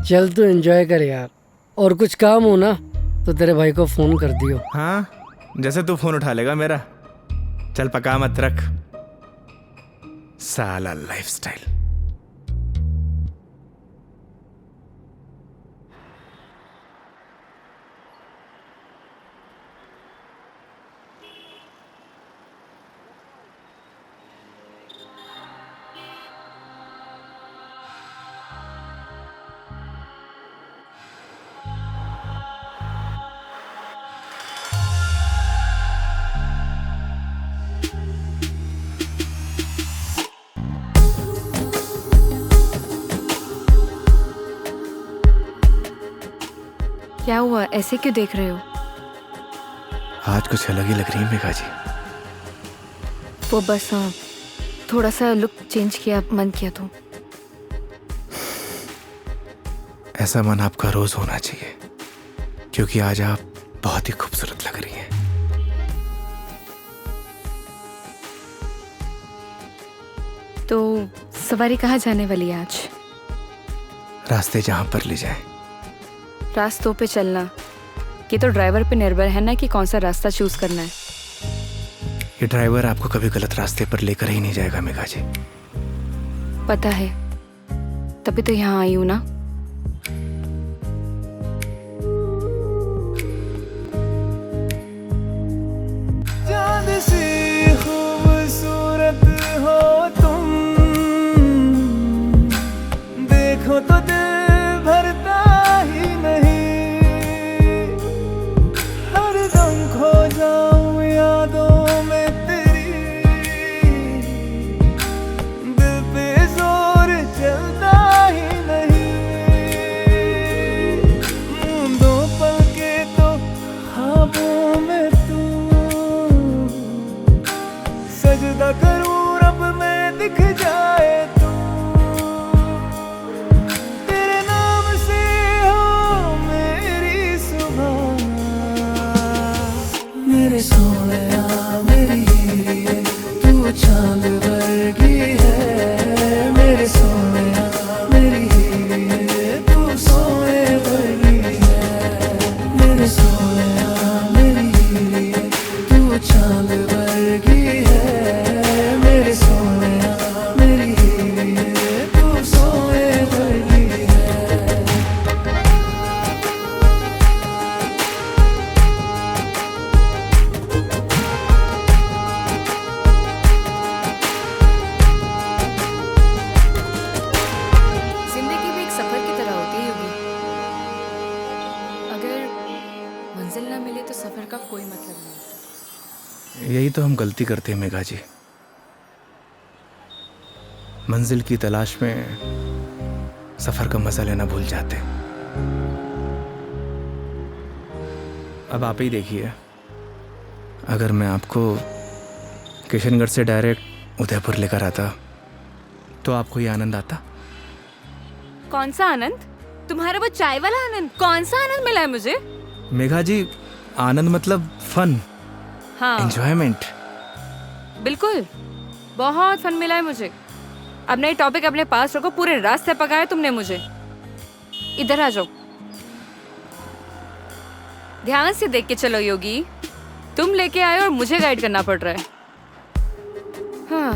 चल तू एंजॉय कर यार, और कुछ काम हो ना तो तेरे भाई को फोन कर दियो। हाँ जैसे तू फोन उठा लेगा मेरा। चल पका मत रख, साला लाइफस्टाइल। क्या हुआ, ऐसे क्यों देख रहे हो? आज कुछ अलग ही लग रही है मेघा जी। वो बस थोड़ा सा लुक चेंज किया, मन किया तो। ऐसा मन आपका रोज होना चाहिए, क्योंकि आज आप बहुत ही खूबसूरत लग रही हैं। तो सवारी कहाँ जाने वाली है आज? रास्ते जहां पर ले जाए। रास्तों पे चलना, ये तो ड्राइवर पे निर्भर है ना कि कौन सा रास्ता चूज करना है। ये ड्राइवर आपको कभी गलत रास्ते पर लेकर ही नहीं जाएगा मेघा जी। पता है, तभी तो यहाँ आई हूँ ना। चांद सी खूबसूरत हो तुम, देखो तो दिल भरता ही नहीं। हरदम खो जाऊं यादों में तेरी, दिल पे जोर चलता ही नहीं। दो पल के तो ख्वाबों में तू, सजदा करूं रब में दिख जाए तू। तेरे नाम से हो मेरी सुबह, मेरे सोनिया मेरी हीरे, तू चांद वर्गी है। मेरे सोनिया मेरी हीरे, तू सोने वर्गी है। मेरे सोनिया मेरी हीरे, तू चांद वर्गी है। मेरे सोनिया मेरी हीरे, तू सोने वर्गी है। जिंदगी भी एक सफर की तरह होती है योगी। अगर मंजिल ना मिले तो सफर का कोई मतलब नहीं। यही तो हम गलती करते हैं मेघा जी। मंजिल की तलाश में सफर का मजा लेना भूल जाते हैं। अब आप ही देखिए, अगर मैं आपको किशनगढ़ से डायरेक्ट उदयपुर लेकर आता तो आपको ये आनंद आता? कौन सा आनंद? तुम्हारा वो चाय वाला आनंद? कौन सा आनंद मिला है मुझे? मेघा जी, आनंद मतलब फन, हाँ एंजॉयमेंट। बिल्कुल, बहुत फन मिला है मुझे। अब नई टॉपिक अपने पास रखो, पूरे रास्ते पकाया तुमने मुझे। इधर आ जाओ, ध्यान से देख के चलो योगी। तुम लेके आए और मुझे गाइड करना पड़ रहा है। हाँ,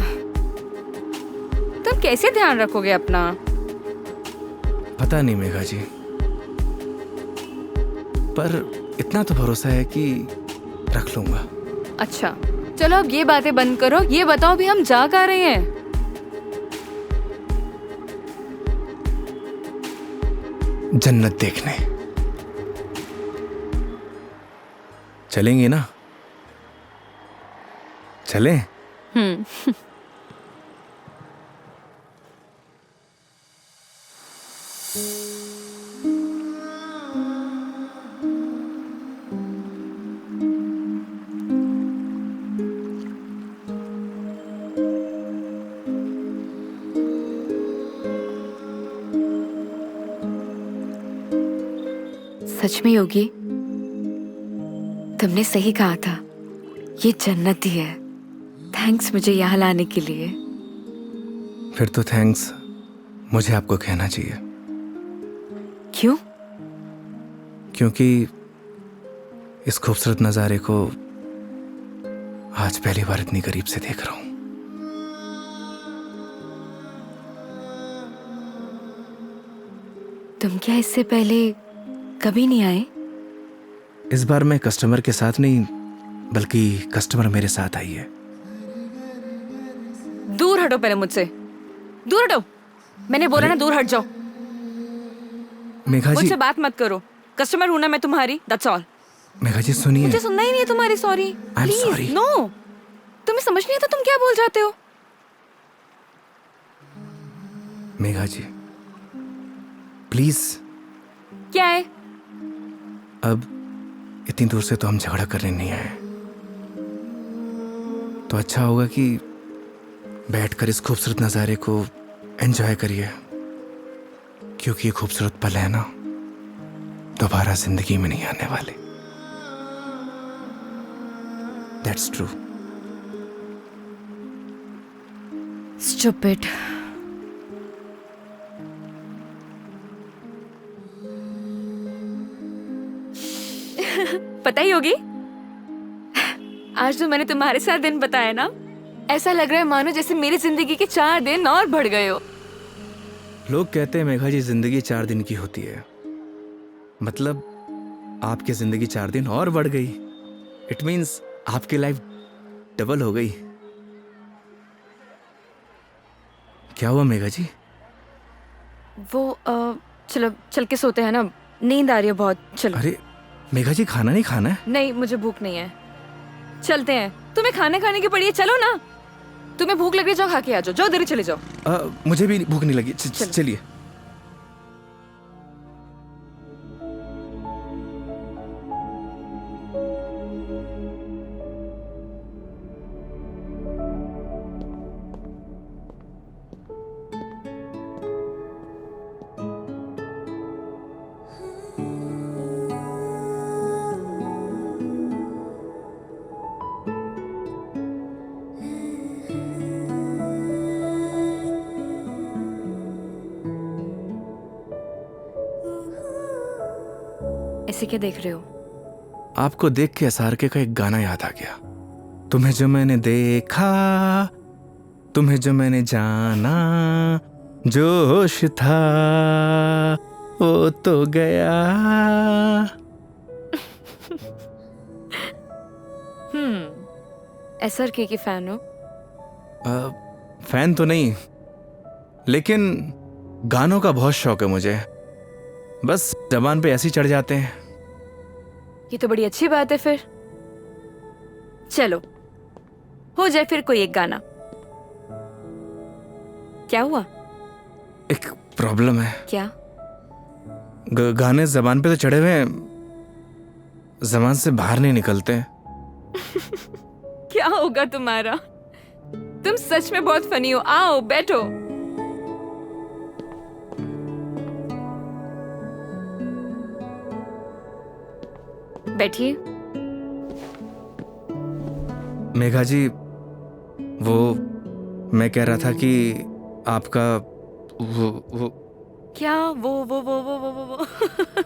तुम कैसे ध्यान रखोगे अपना? पता नहीं मेघा जी, पर इतना तो भरोसा है कि रख लूंगा। अच्छा चलो अब ये बातें बंद करो, ये बताओ भी हम जा कहाँ रहे हैं? जन्नत देखने चलेंगे ना? चलें? सच में योगी, तुमने सही कहा था, ये जन्नत ही है। थैंक्स मुझे यहाँ लाने के लिए। फिर तो थैंक्स मुझे आपको कहना चाहिए। क्यों? क्योंकि इस खूबसूरत नज़ारे को आज पहली बार इतनी करीब से देख रहा हूं। तुम क्या इससे पहले कभी नहीं आए? इस बार मैं कस्टमर के साथ नहीं, बल्कि कस्टमर मेरे साथ आई है। दूर हटो पहले मुझसे, दूर हटो। मैंने बोला ना दूर हट जाओ। मेघा जी, मुझसे बात मत करो। कस्टमर हूं ना मैं तुम्हारी, दैट्स ऑल। मेघा जी सुनिए। मुझे सुनना ही नहीं है तुम्हारी sorry. I'm sorry. Please no. तुम्हें समझ नहीं आता तुम क्या बोल जाते हो? मेघा जी प्लीज। क्या है? अब इतनी दूर से तो हम झगड़ा करने नहीं आए, तो अच्छा होगा कि बैठकर इस खूबसूरत नज़ारे को एंजॉय करिए, क्योंकि ये खूबसूरत पल है ना, दोबारा जिंदगी में नहीं आने वाले। That's true. स्टूपिड। पता ही होगी, आज जो मैंने तुम्हारे साथ दिन बताया ना, ऐसा लग रहा है मानो जैसे मेरी जिंदगी के 4 दिन और बढ़ गए हो। लोग कहते हैं मेघा जी जिंदगी 4 दिन की होती है, मतलब आपकी जिंदगी 4 दिन और बढ़ गई। इट मीन्स आपकी लाइफ डबल हो गई। क्या हुआ मेघा जी? वो चलो चल के सोते हैं ना, नींद आ रही है बहुत। चलो। अरे मेघा जी खाना नहीं खाना है? नहीं मुझे भूख नहीं है, चलते हैं। तुम्हें खाना खाने की पड़ी है, चलो ना। तुम्हें भूख लग रही, जाओ खा के आ जाओ, जाओ देरी चले जाओ। मुझे भी भूख नहीं लगी। चलिए। ऐसे क्या देख रहे हो? आपको देख के SRK का एक गाना याद आ गया। तुम्हें जो मैंने देखा, तुम्हें जो मैंने जाना, जोश था वो तो गया। SRK की फैन हो? फैन तो नहीं, लेकिन गानों का बहुत शौक है मुझे। बस जबान पे ऐसे ही चढ़ जाते हैं। ये तो बड़ी अच्छी बात है फिर। चलो हो जाए फिर कोई एक गाना। क्या हुआ? एक प्रॉब्लम है। क्या? गाने जबान पे तो चढ़े हुए हैं, जबान से बाहर नहीं निकलते। क्या होगा तुम्हारा? तुम सच में बहुत फनी हो। आओ बैठो। बैठिए। मेघा जी, वो मैं कह रहा था कि आपका वो क्या वो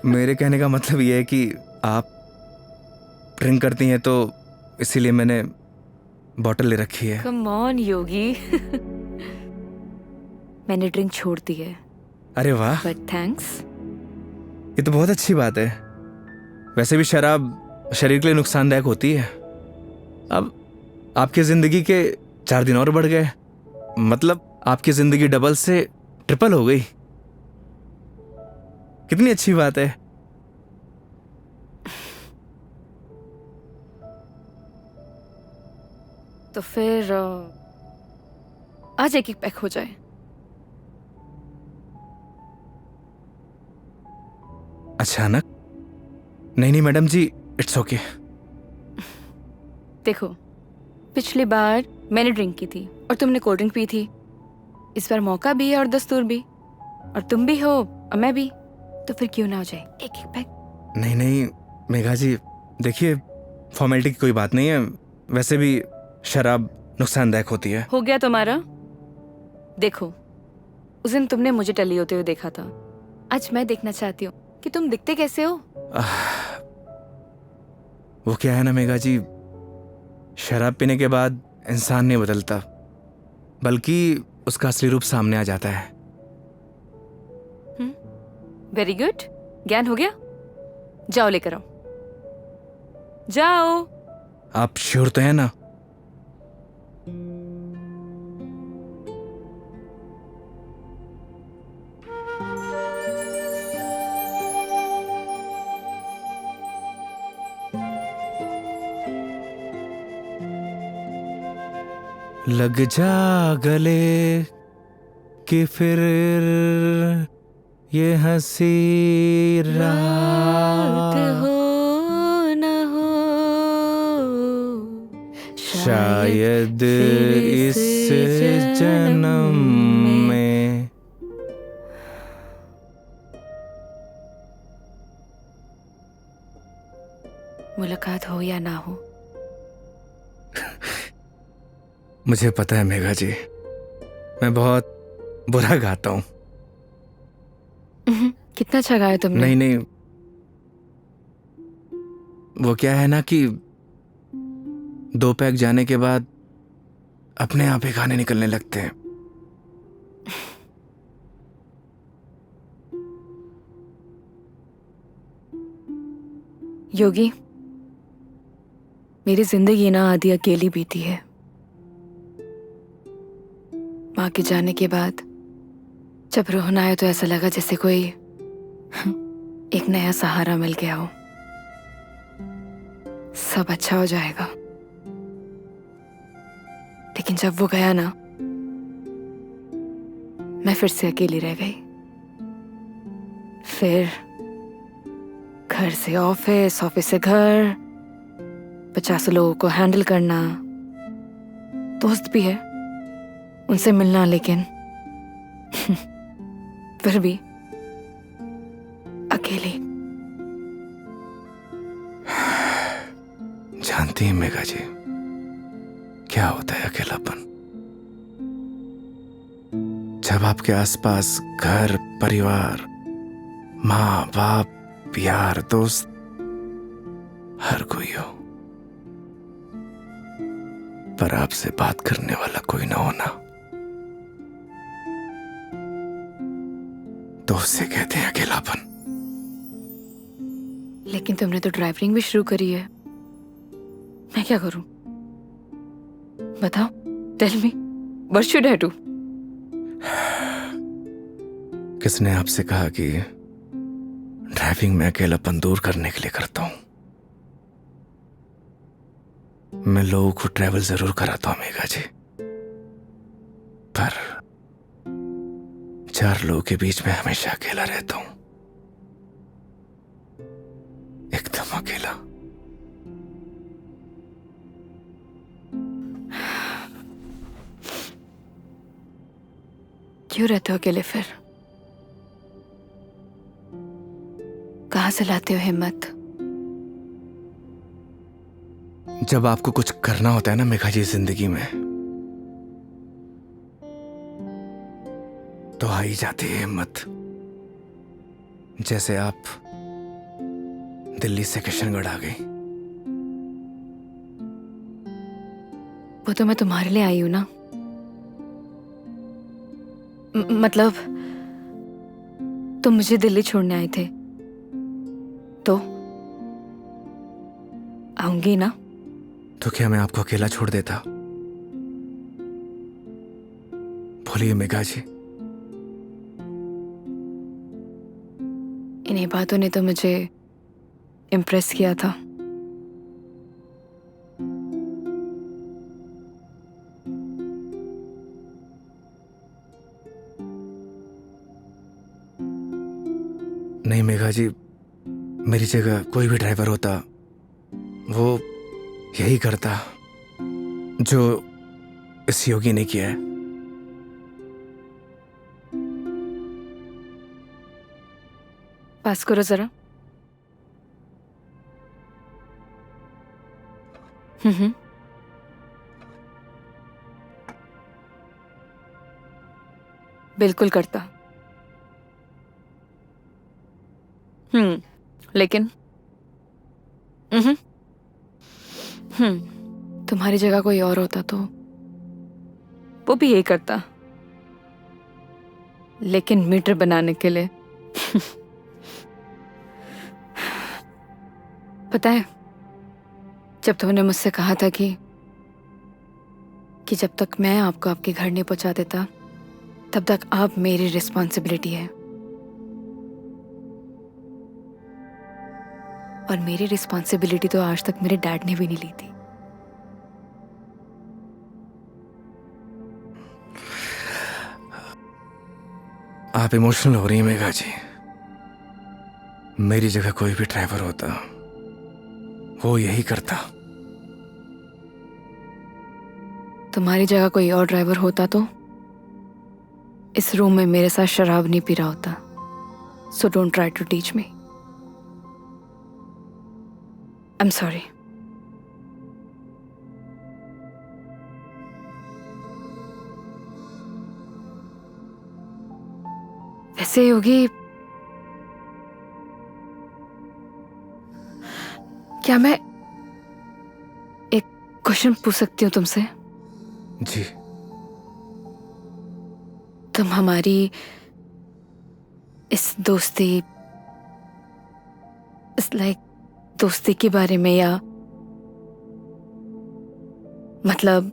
मेरे कहने का मतलब ये है कि आप ड्रिंक करती हैं, तो इसीलिए मैंने बॉटल ले रखी है। कम ऑन योगी। मैंने ड्रिंक छोड़ दी है। अरे वाह, बट थैंक्स। ये तो बहुत अच्छी बात है। वैसे भी शराब शरीर के लिए नुकसानदायक होती है। अब आपकी जिंदगी के 4 दिन और बढ़ गए, मतलब आपकी जिंदगी डबल से ट्रिपल हो गई। कितनी अच्छी बात है। तो फिर आज एक एक पैक हो जाए। अचानक? नहीं मैडम जी, इट्स ओके। देखो, पिछली बार मैंने ड्रिंक की थी और तुमने कोल्ड ड्रिंक पी थी। इस बार मौका भी है और दस्तूर भी, और तुम भी हो और मैं भी, तो फिर क्यों ना हो जाए एक एक पैक। नहीं मेघा जी, देखिए फॉर्मेलिटी की कोई बात नहीं है। वैसे भी शराब नुकसानदायक होती है। हो गया तुम्हारा। देखो, उस दिन तुमने मुझे टली होते हुए देखा था, आज मैं देखना चाहती हूँ कि तुम दिखते कैसे हो। वो क्या है ना मेघा जी, शराब पीने के बाद इंसान नहीं बदलता, बल्कि उसका असली रूप सामने आ जाता है। वेरी गुड, ज्ञान हो गया। जाओ लेकर आओ, जाओ। आप श्योर तो है ना? लग जा गले कि फिर ये हंसी रात हो न हो, शायद इस जन्म में। मुलाकात हो या ना हो। मुझे पता है मेघा जी, मैं बहुत बुरा गाता हूँ। कितना अच्छा गाया तुमने। नहीं, वो क्या है ना कि 2 पैक जाने के बाद अपने आप ही गाने निकलने लगते हैं। योगी, मेरी जिंदगी ना आधी अकेली बीती है। माँ के जाने के बाद जब रोहन आया तो ऐसा लगा जैसे कोई एक नया सहारा मिल गया हो। सब अच्छा हो जाएगा। लेकिन जब वो गया ना, मैं फिर से अकेली रह गई। फिर घर से ऑफिस, ऑफिस से घर, 50 लोगों को हैंडल करना, दोस्त भी है, उनसे मिलना, लेकिन फिर भी अकेली। जानती हैं मेघा जी, क्या होता है अकेलापन? जब आपके आसपास घर, परिवार, माँ बाप, यार, दोस्त, हर कोई हो, पर आपसे बात करने वाला कोई ना होना, तो उससे कहते हैं अकेलापन। लेकिन तुमने तो ड्राइविंग भी शुरू करी है। मैं क्या करूं? बताओ, tell me, what should I do? किसने आपसे कहा कि ड्राइविंग में अकेलापन दूर करने के लिए करता हूं? मैं लोगों को ट्रैवल जरूर कराता हूं मेघा जी, पर 4 लोगों के बीच में हमेशा अकेला रहता हूं, एकदम अकेला। क्यों रहते हो अकेले फिर? कहां से लाते हो हिम्मत? जब आपको कुछ करना होता है ना मेघा जी जिंदगी में, तो आ ही जाती है हिम्मत। जैसे आप दिल्ली से किशनगढ़ आ गई। वो तो मैं तुम्हारे लिए आई हूं ना। मतलब तुम मुझे दिल्ली छोड़ने आए थे तो आऊंगी ना। तो क्या मैं आपको अकेला छोड़ देता? बोलिए मेघा जी। इन्हीं बातों ने तो मुझे इम्प्रेस किया था। नहीं मेघा जी, मेरी जगह कोई भी ड्राइवर होता वो यही करता जो इस योगी ने किया है। पास करो जरा। हम्म। बिल्कुल करता। लेकिन तुम्हारी जगह कोई और होता तो वो भी यही करता, लेकिन मीटर बनाने के लिए। पता है, जब तुमने मुझसे कहा था कि जब तक मैं आपको आपके घर नहीं पहुंचा देता तब तक आप मेरी रिस्पॉन्सिबिलिटी है, और मेरी रिस्पॉन्सिबिलिटी तो आज तक मेरे डैड ने भी नहीं ली थी। आप इमोशनल हो रही हैं मेघा जी। मेरी जगह कोई भी ड्राइवर होता वो यही करता। तुम्हारी जगह कोई और ड्राइवर होता तो इस रूम में मेरे साथ शराब नहीं पी रहा होता। So don't try to teach me. I am sorry. वैसे योगी, क्या मैं एक क्वेश्चन पूछ सकती हूँ तुमसे? जी। तुम हमारी इस दोस्ती, इस दोस्ती के बारे में, या मतलब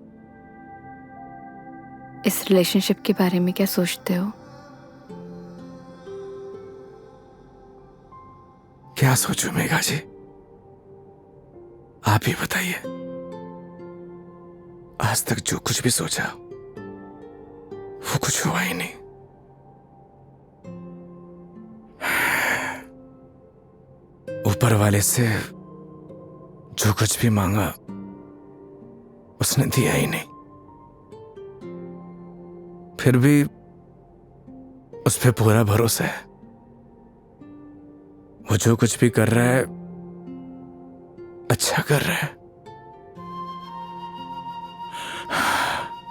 इस रिलेशनशिप के बारे में क्या सोचते हो? क्या सोचूं मेघा जी, आप ही बताइए। आज तक जो कुछ भी सोचा वो कुछ हुआ ही नहीं। ऊपर वाले से जो कुछ भी मांगा उसने दिया ही नहीं, फिर भी उस पे पूरा भरोसा है। वो जो कुछ भी कर रहा है अच्छा कर रहा है।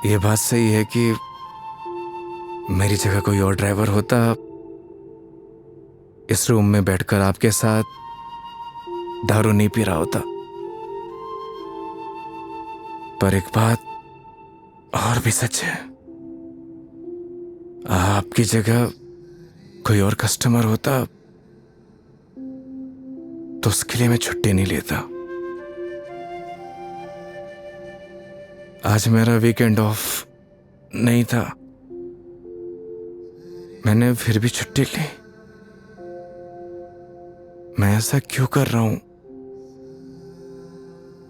ये बात सही है कि मेरी जगह कोई और ड्राइवर होता इस रूम में बैठकर आपके साथ दारू नहीं पी रहा होता। पर एक बात और भी सच है, आपकी जगह कोई और कस्टमर होता तो उसके लिए मैं छुट्टी नहीं लेता। आज मेरा वीकेंड ऑफ नहीं था, मैंने फिर भी छुट्टी ली। मैं ऐसा क्यों कर रहा हूं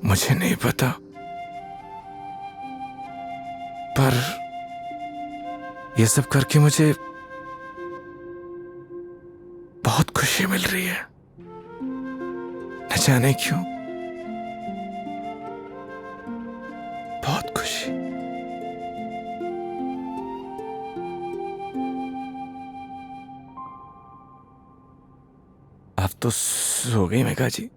मुझे नहीं पता, पर यह सब करके मुझे बहुत खुशी मिल रही है, न जाने क्यों, बहुत खुशी। आप तो सो गई Megha ji.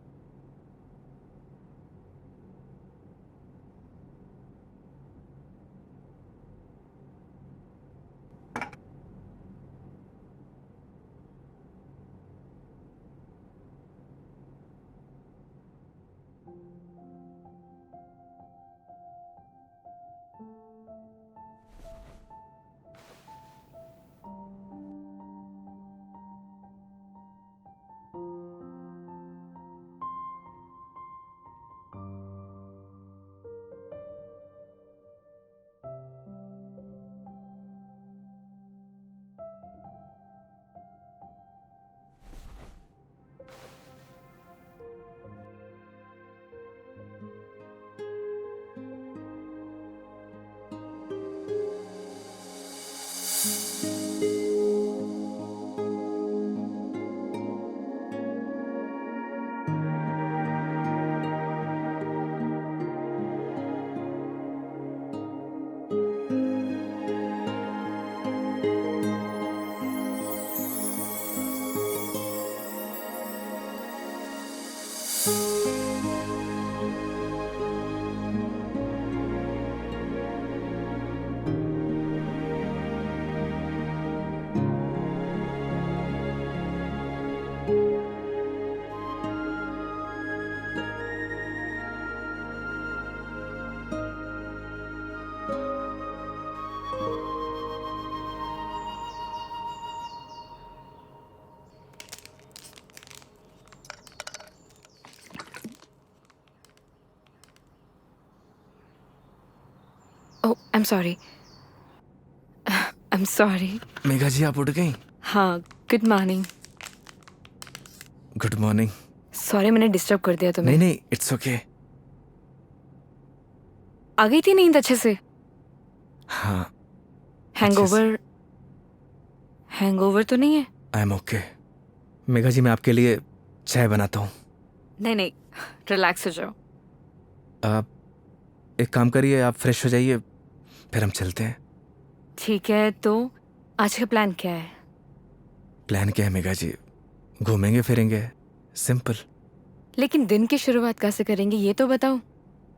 Oh I am sorry, I am sorry. Megha ji आप उठ गई? हाँ, good morning. Good morning. Sorry मैंने डिस्टर्ब कर दिया तुम्हें। नहीं नहीं, इट्स ओके। आ गई थी नींद अच्छे से? हाँ। हैंगओवर, हैंगओवर तो नहीं है? I am okay. Megha ji मैं आपके लिए चाय बनाता हूँ। नहीं नहीं, रिलैक्स हो जाओ। आप एक काम करिए, आप फ्रेश हो जाइए, फिर हम चलते हैं। ठीक है, तो आज का प्लान क्या है? प्लान क्या है मेघा जी? घूमेंगे फिरेंगे, सिंपल। लेकिन दिन की शुरुआत कैसे करेंगे ये तो बताओ।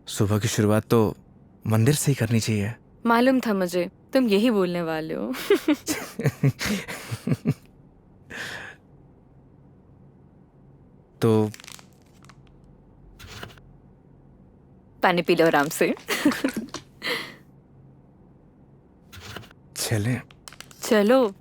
सुबह की शुरुआत तो मंदिर से ही करनी चाहिए। मालूम था मुझे तुम यही बोलने वाले हो। तो पानी पी लो आराम से। चलें। चलो।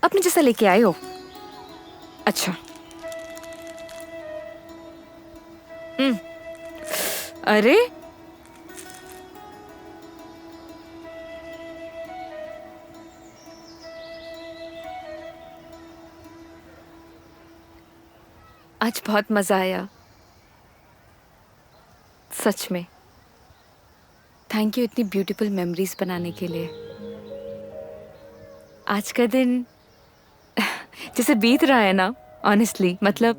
अपने जैसा लेके आए हो? अच्छा। अरे आज बहुत मजा आया सच में। थैंक यू इतनी ब्यूटीफुल मेमोरीज बनाने के लिए। आज का दिन जैसे बीत रहा है ना, ऑनेस्टली मतलब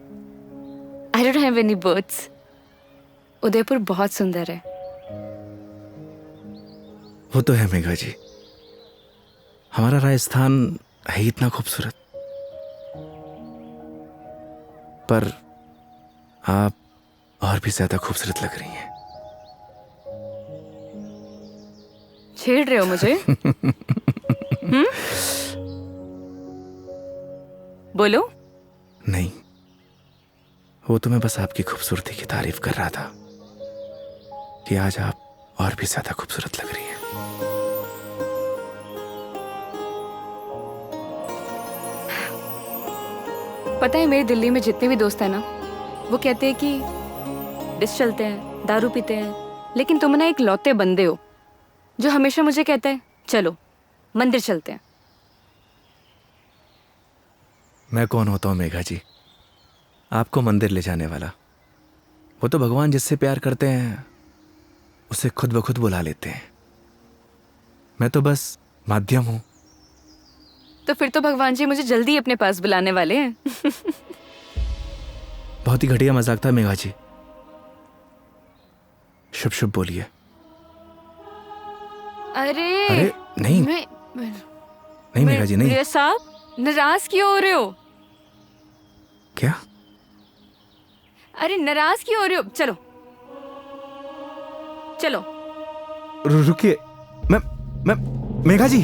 I don't have any words. Udaipur बहुत सुंदर है। वो तो है मेघा जी, हमारा राजस्थान है ही इतना खूबसूरत। पर आप और भी ज्यादा खूबसूरत लग रही हैं। छेड़ रहे हो मुझे? बोलो। नहीं, वो तो मैं बस आपकी खूबसूरती की तारीफ कर रहा था कि आज आप और भी ज्यादा खूबसूरत लग रही हैं। पता है मेरे दिल्ली में जितने भी दोस्त हैं ना, वो कहते हैं कि डिस चलते हैं, दारू पीते हैं, लेकिन तुम ना एक लौते बंदे हो जो हमेशा मुझे कहता है चलो मंदिर चलते हैं। मैं कौन होता हूँ मेघा जी आपको मंदिर ले जाने वाला? वो तो भगवान जिससे प्यार करते हैं उसे खुद ब खुद बुला लेते हैं। मैं तो बस माध्यम हूं। तो फिर तो भगवान जी मुझे जल्दी अपने पास बुलाने वाले हैं। बहुत ही घटिया मजाक था मेघा जी। शुभ शुभ बोलिए। अरे नहीं नहीं मेघा जी नहीं। साहब नाराज क्यों हो रहे हो? क्या? अरे नाराज क्यों हो रहे हो? चलो चलो। रुकिए। मैं मेघा जी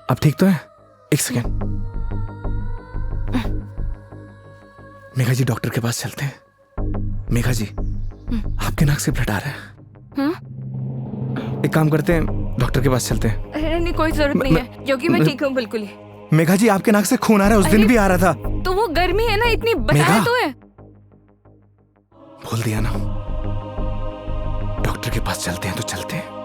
आप ठीक तो है? एक सेकेंड। मेघा जी डॉक्टर के पास चलते हैं। मेघा जी आपके नाक से ब्लड आ रहा है। हाँ? एक काम करते हैं, डॉक्टर के पास चलते हैं। अरे नहीं कोई जरूरत नहीं है क्योंकि मैं ठीक हूँ बिल्कुल ही। मेघा जी आपके नाक से खून आ रहा है, उस दिन भी आ रहा था। तो वो गर्मी है ना, इतनी बताया तो है। भूल दिया ना। डॉक्टर के पास चलते हैं तो चलते हैं।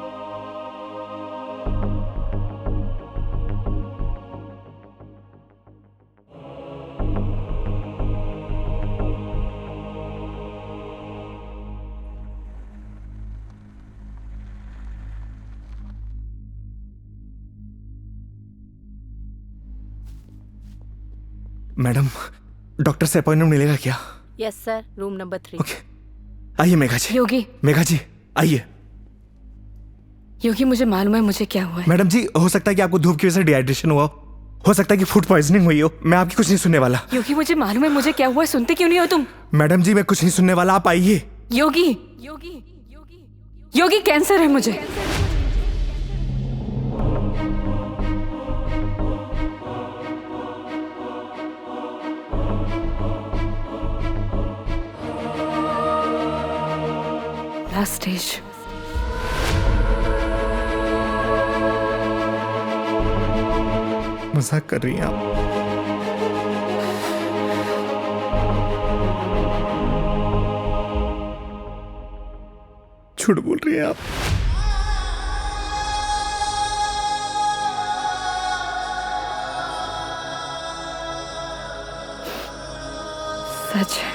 मैडम, डॉक्टर से अपॉइंटमेंट मिलेगा क्या? Yes sir, room number 3। Okay, आइए मेघा जी। योगी, मेघा जी आइए। योगी मुझे मालूम है मुझे क्या हुआ है। मैडम जी, हो सकता है कि आपको धूप की वजह से डिहाइड्रेशन हुआ हो सकता है कि फूड पॉइजनिंग हुई हो। मैं आपकी कुछ नहीं सुनने वाला। योगी मुझे मालूम है मुझे क्या हुआ है, सुनते क्यों नहीं हो तुम? मैडम जी, मैं कुछ नहीं सुनने वाला, आप आइए। योगी, योगी, योगी कैंसर है मुझे। Last stage. मजाक कर रही हैं आप? झूठ बोल रही हैं आप? सच है।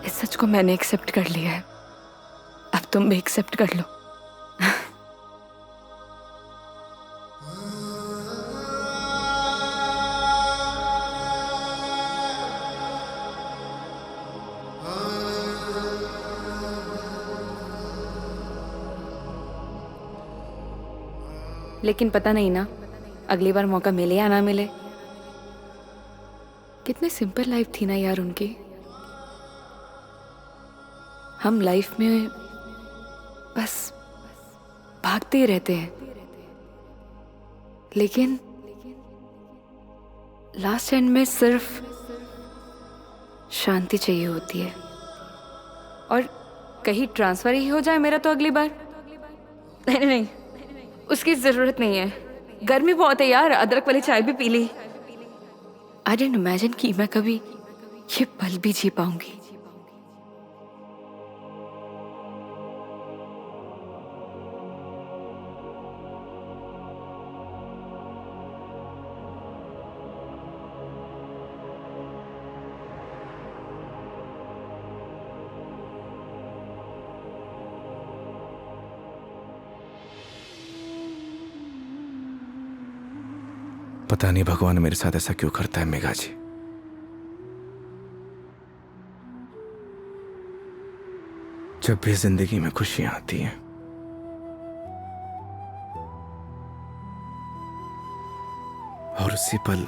इस सच को मैंने एक्सेप्ट कर लिया है, अब तुम भी एक्सेप्ट कर लो। लेकिन पता नहीं ना अगली बार मौका मिले या ना मिले। कितनी सिंपल लाइफ थी ना यार उनकी। हम लाइफ में बस भागते ही रहते हैं, लेकिन लास्ट एंड में सिर्फ शांति चाहिए होती है। और कहीं ट्रांसफर ही हो जाए मेरा तो अगली बार। नहीं नहीं, उसकी जरूरत नहीं है। गर्मी बहुत है यार, अदरक वाली चाय भी पी ली। आई डिडंट इमेजिन कि मैं कभी ये पल भी जी पाऊंगी। पता नहीं भगवान मेरे साथ ऐसा क्यों करता है मेघा जी। जब भी जिंदगी में खुशियां आती हैं, और उसी पल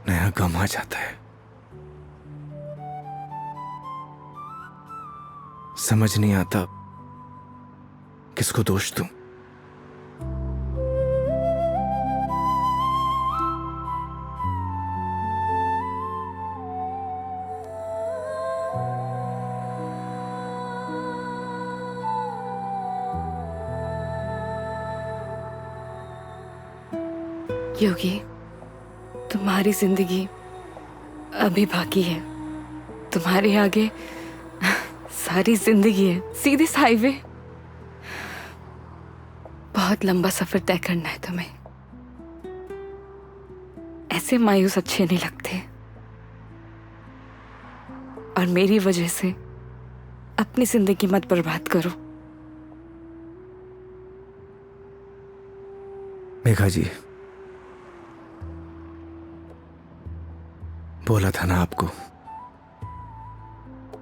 नया गम आ जाता है। समझ नहीं आता किसको दोष दूं। योगी, तुम्हारी जिंदगी अभी बाकी है। तुम्हारे आगे सारी जिंदगी है, सीधी हाईवे। बहुत लंबा सफर तय करना है तुम्हें। ऐसे मायूस अच्छे नहीं लगते। और मेरी वजह से अपनी जिंदगी मत बर्बाद करो। मेघा जी, बोला था ना आपको,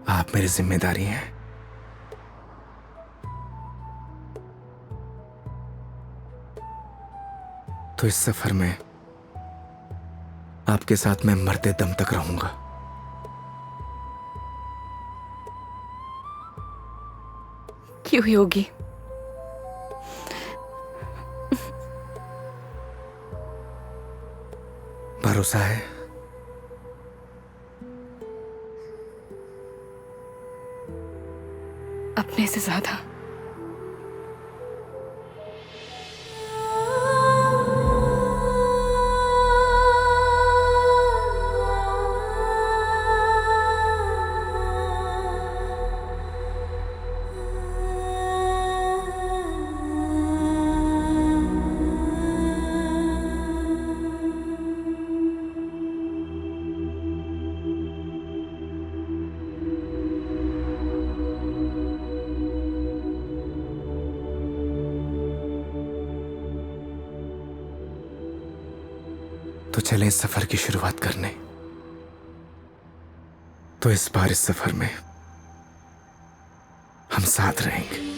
आप मेरी जिम्मेदारी हैं। तो इस सफर में आपके साथ मैं मरते दम तक रहूंगा। क्यों योगी? भरोसा है। अपने से ज्यादा। चले इस सफर की शुरुआत करने। तो इस बार इस सफर में हम साथ रहेंगे।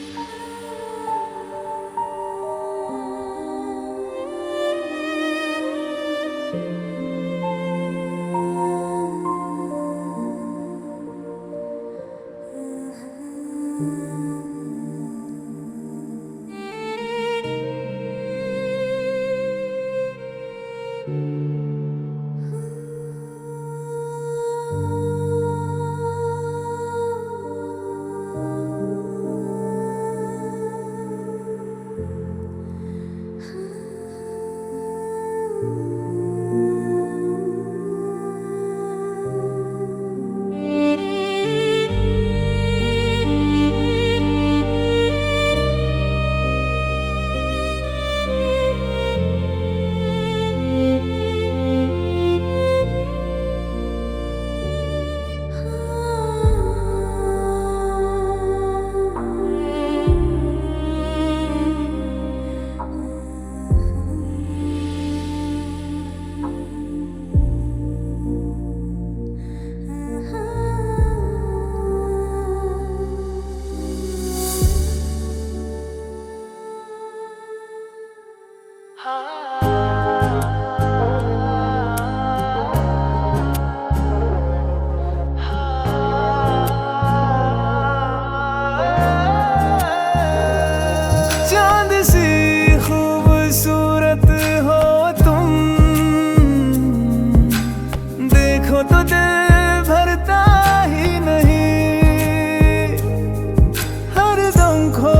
चांद सी खूबसूरत हो तुम, देखो तो दिल भरता ही नहीं, हर दम खो